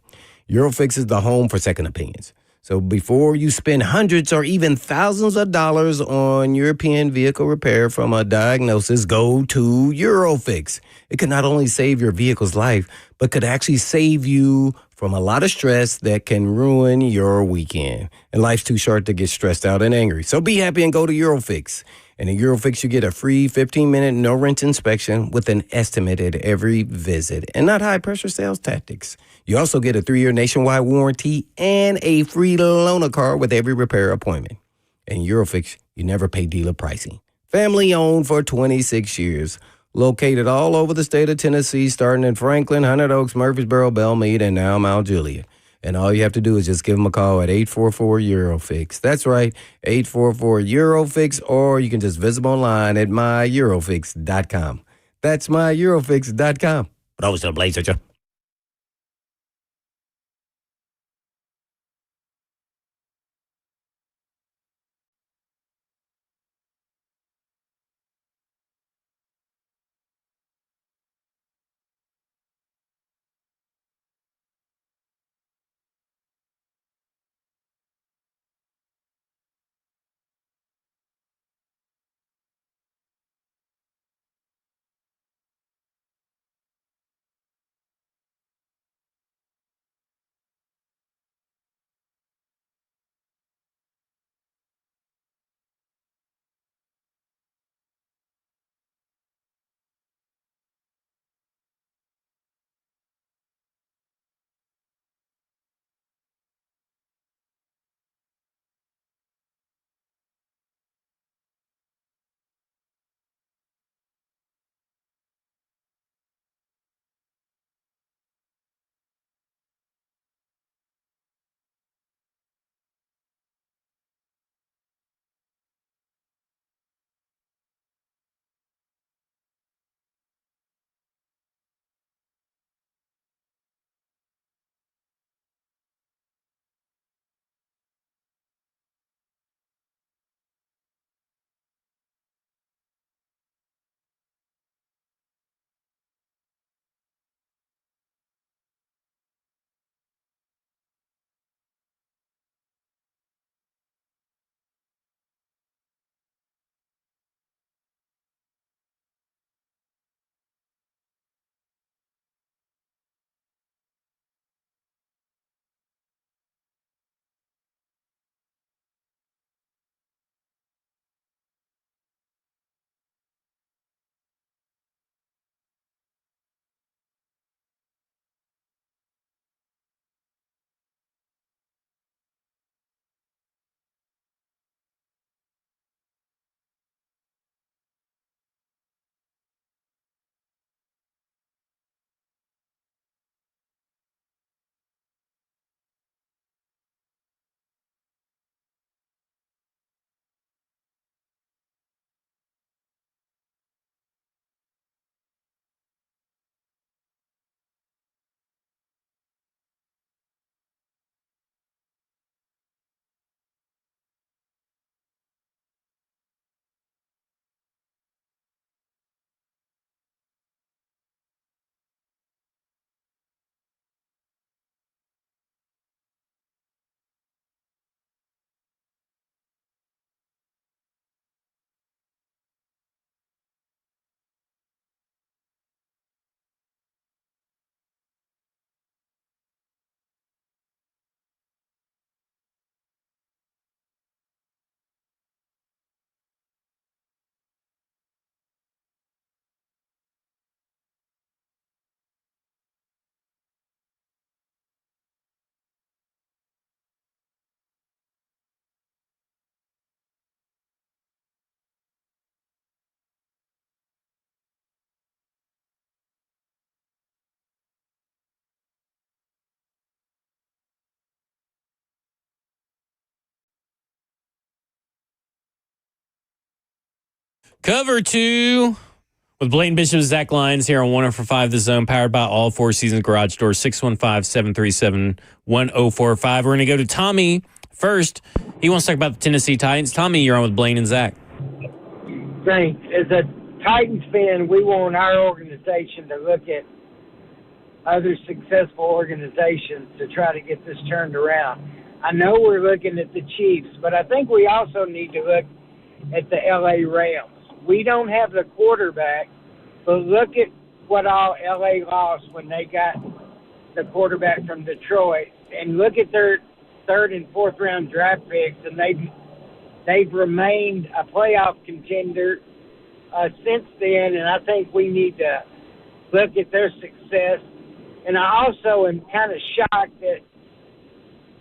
Eurofix is the home for second opinions. So before you spend hundreds or even thousands of dollars on European vehicle repair from a diagnosis, go to Eurofix. It could not only save your vehicle's life, but could actually save you from a lot of stress that can ruin your weekend. And life's too short to get stressed out and angry. So be happy and go to Eurofix. And in Eurofix, you get a free 15-minute no-rent inspection with an estimate at every visit and not high-pressure sales tactics. You also get a 3-year nationwide warranty and a free loaner car with every repair appointment. In Eurofix, you never pay dealer pricing. Family-owned for 26 years. Located all over the state of Tennessee, starting in Franklin, Hundred Oaks, Murfreesboro, Belmead, and now Mount Juliet. And all you have to do is just give them a call at 844-EUROFIX. That's right, 844-EUROFIX, or you can just visit them online at myEurofix.com. That's myEurofix.com. But always a blazer. Cover 2 with Blaine Bishop and Zach Lyons here on 104.5 The Zone, powered by All Four Seasons Garage Doors, 615-737-1045. We're going to go to Tommy first. He wants to talk about the Tennessee Titans. Tommy, you're on with Blaine and Zach. Thanks. As a Titans fan, we want our organization to look at other successful organizations to try to get this turned around. I know we're looking at the Chiefs, but I think we also need to look at the L.A. Rams. We don't have the quarterback, but look at what all L.A. lost when they got the quarterback from Detroit, and look at their third and fourth round draft picks, and they've remained a playoff contender since then, and I think we need to look at their success. And I also am kind of shocked that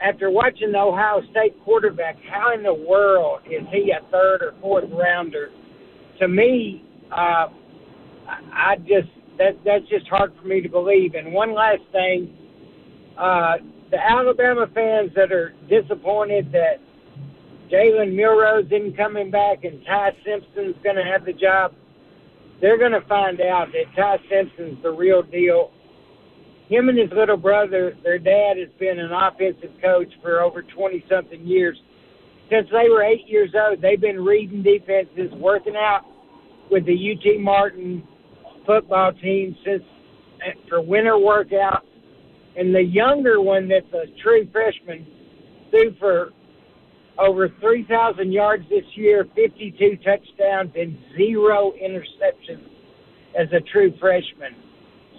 after watching the Ohio State quarterback, how in the world is he a third or fourth rounder? To me, that's just hard for me to believe. And one last thing, the Alabama fans that are disappointed that Jalen Milroe isn't coming back and Ty Simpson's going to have the job, they're going to find out that Ty Simpson's the real deal. Him and his little brother, their dad has been an offensive coach for over 20-something years. Since they were 8 years old, they've been reading defenses, working out with the UT Martin football team for winter workouts. And the younger one that's a true freshman threw for over 3,000 yards this year, 52 touchdowns, and 0 interceptions as a true freshman.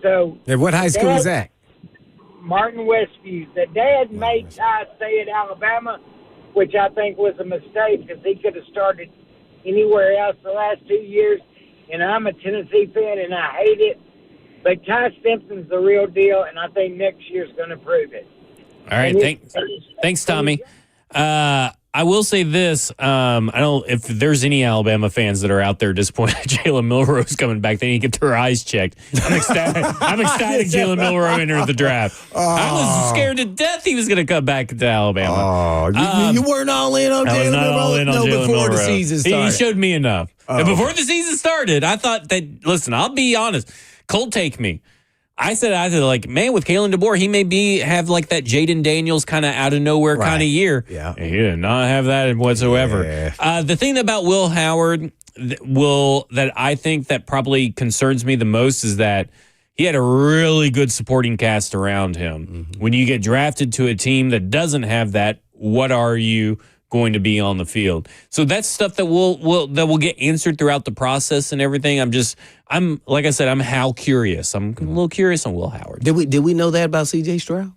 So, and what high school is that? Martin Westview. The dad made Ty stay at Alabama, which I think was a mistake because he could have started anywhere else the last 2 years. And I'm a Tennessee fan, and I hate it. But Ty Simpson's the real deal, and I think next year's going to prove it. All right, thanks, Tommy. I will say this: I don't. If there's any Alabama fans that are out there disappointed Jalen Milroe's coming back, they need to get their eyes checked. I'm ecstatic. Jalen Milroe entered the draft. I was scared to death he was going to come back to Alabama. You weren't all in on Jalen Milroe before the season started. He showed me enough. And before the season started, I thought that. Listen, I'll be honest. Cold take me. I said, like, man, with Kalen DeBoer, he may have like that Jaden Daniels kind of out of nowhere kind of year. Yeah. And he did not have that whatsoever. Yeah. The thing about Will Howard, that I think that probably concerns me the most is that he had a really good supporting cast around him. Mm-hmm. When you get drafted to a team that doesn't have that, what are you going to be on the field? So that's stuff that will get answered throughout the process and everything. I'm like I said, I'm how curious. I'm a little curious on Will Howard. Did we know that about C.J. Stroud?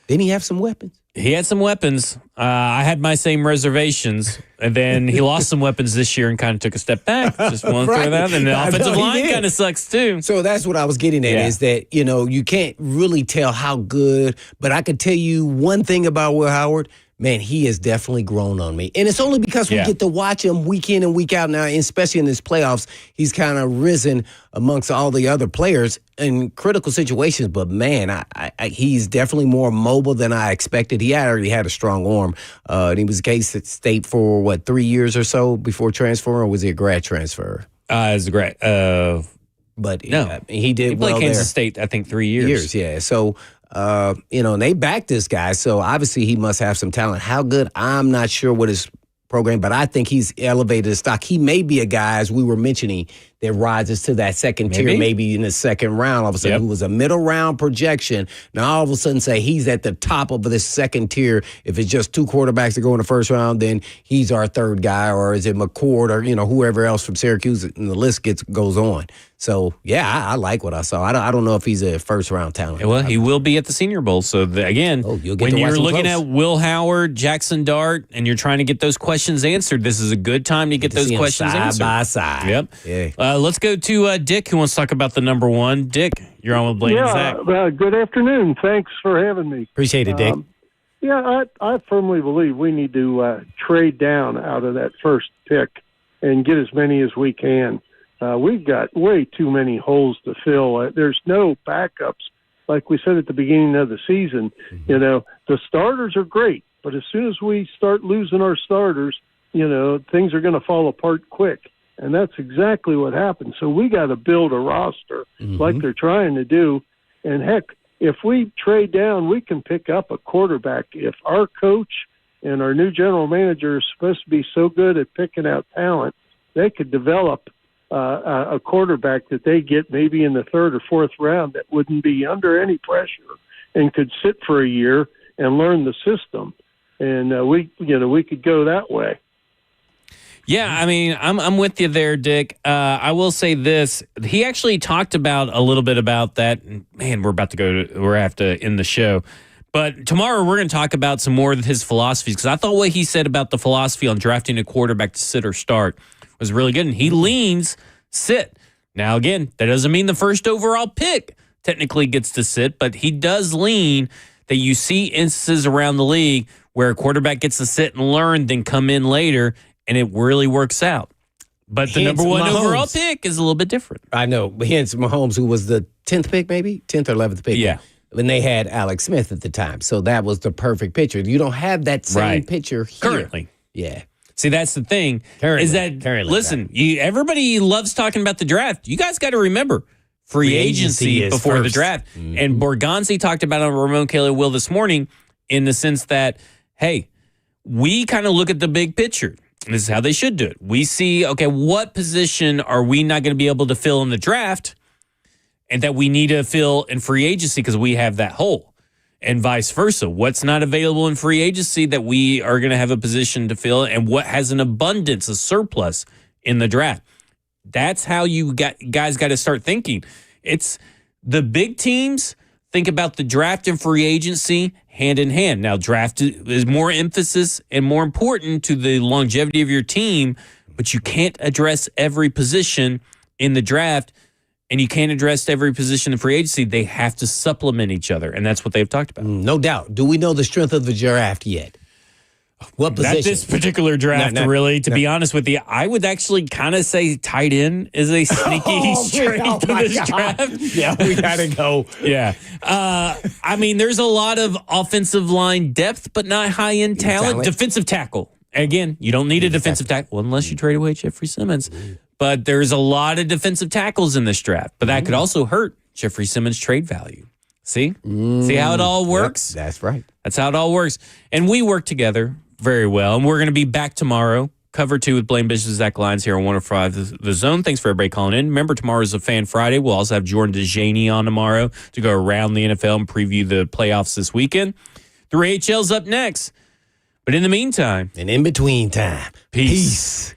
Didn't he have some weapons? He had some weapons. I had my same reservations, and then he lost some weapons this year and kind of took a step back. Just want to throw that. And the offensive line kind of sucks too. So that's what I was getting at is that, you can't really tell how good, but I could tell you one thing about Will Howard. Man, he has definitely grown on me. And it's only because we get to watch him week in and week out now, especially in this playoffs. He's kind of risen amongst all the other players in critical situations. But, man, he's definitely more mobile than I expected. He already had a strong arm. And he was K State for, 3 years or so before transferring, or was he a grad transfer? It's a grad. But no, he did he played well Kansas there. State, I think, 3 years. Yeah. So, and they backed this guy, so obviously he must have some talent. How good? I'm not sure what his program, but I think he's elevated his stock. He may be a guy, as we were mentioning, that rises to that second tier, maybe in the second round. All of a sudden, who was a middle round projection. Now, all of a sudden, say he's at the top of this second tier. If it's just two quarterbacks that go in the first round, then he's our third guy, or is it McCord or whoever else from Syracuse, and the list goes on. So, I like what I saw. I don't know if he's a first-round talent. Well, he will be at the Senior Bowl. So, when you're looking at Will Howard, Jackson Dart, and you're trying to get those questions answered, this is a good time to get those questions answered. Side by side. Yep. Yeah. Let's go to Dick, who wants to talk about the number one. Dick, you're on with Blaine and Zach. Good afternoon. Thanks for having me. Appreciate it, Dick. I firmly believe we need to trade down out of that first pick and get as many as we can. We've got way too many holes to fill. There's no backups. Like we said at the beginning of the season, the starters are great, but as soon as we start losing our starters, things are going to fall apart quick. And that's exactly what happened. So we got to build a roster like they're trying to do. And heck, if we trade down, we can pick up a quarterback. If our coach and our new general manager is supposed to be so good at picking out talent, they could develop a quarterback that they get maybe in the third or fourth round that wouldn't be under any pressure and could sit for a year and learn the system. And we could go that way. Yeah, I mean, I'm with you there, Dick. I will say this: he actually talked about a little bit about that. Man, we're have to end the show, but tomorrow we're going to talk about some more of his philosophies, because I thought what he said about the philosophy on drafting a quarterback to sit or start was really good, and he leans sit. Now, again, that doesn't mean the first overall pick technically gets to sit, but he does lean that you see instances around the league where a quarterback gets to sit and learn, then come in later, and it really works out. But the number one overall pick is a little bit different. I know. But hence Mahomes, who was the 10th pick, maybe? 10th or 11th pick. Yeah. When they had Alex Smith at the time. So that was the perfect picture. You don't have that same picture here. Currently. Yeah. See, that's the thing. Listen, everybody loves talking about the draft. You guys got to remember, free agency before the draft. And Borgonzi talked about it on Ramon Kelly Will this morning, in the sense that, hey, we kind of look at the big picture. This is how they should do it. We see, okay, what position are we not going to be able to fill in the draft and that we need to fill in free agency because we have that hole, and vice versa. What's not available in free agency that we are going to have a position to fill, and what has an abundance, a surplus in the draft. That's how you guys got to start thinking. It's the big teams think about the draft and free agency hand in hand. Now, draft is more emphasis and more important to the longevity of your team, but you can't address every position in the draft, and you can't address every position in free agency. They have to supplement each other, and that's what they've talked about. No doubt. Do we know the strength of the draft yet? What position? Not this particular draft, really. To be honest with you, I would actually kind of say tight end is a sneaky strength of this draft. Yeah, we got to go. Yeah. I mean, there's a lot of offensive line depth, but not high-end talent. Defensive tackle. Again, you don't need a defensive tackle unless you trade away Jeffrey Simmons. But there's a lot of defensive tackles in this draft. But that could also hurt Jeffrey Simmons' trade value. See? See how it all works? Yep, that's right. That's how it all works. And we work together very well. And we're going to be back tomorrow. Cover 2 with Blaine Bishop, Zach Lyons here on 105 The Zone. Thanks for everybody calling in. Remember, tomorrow is a Fan Friday. We'll also have Jordan DeJaney on tomorrow to go around the NFL and preview the playoffs this weekend. The AHL's up next. But in the meantime. And in between time. Peace.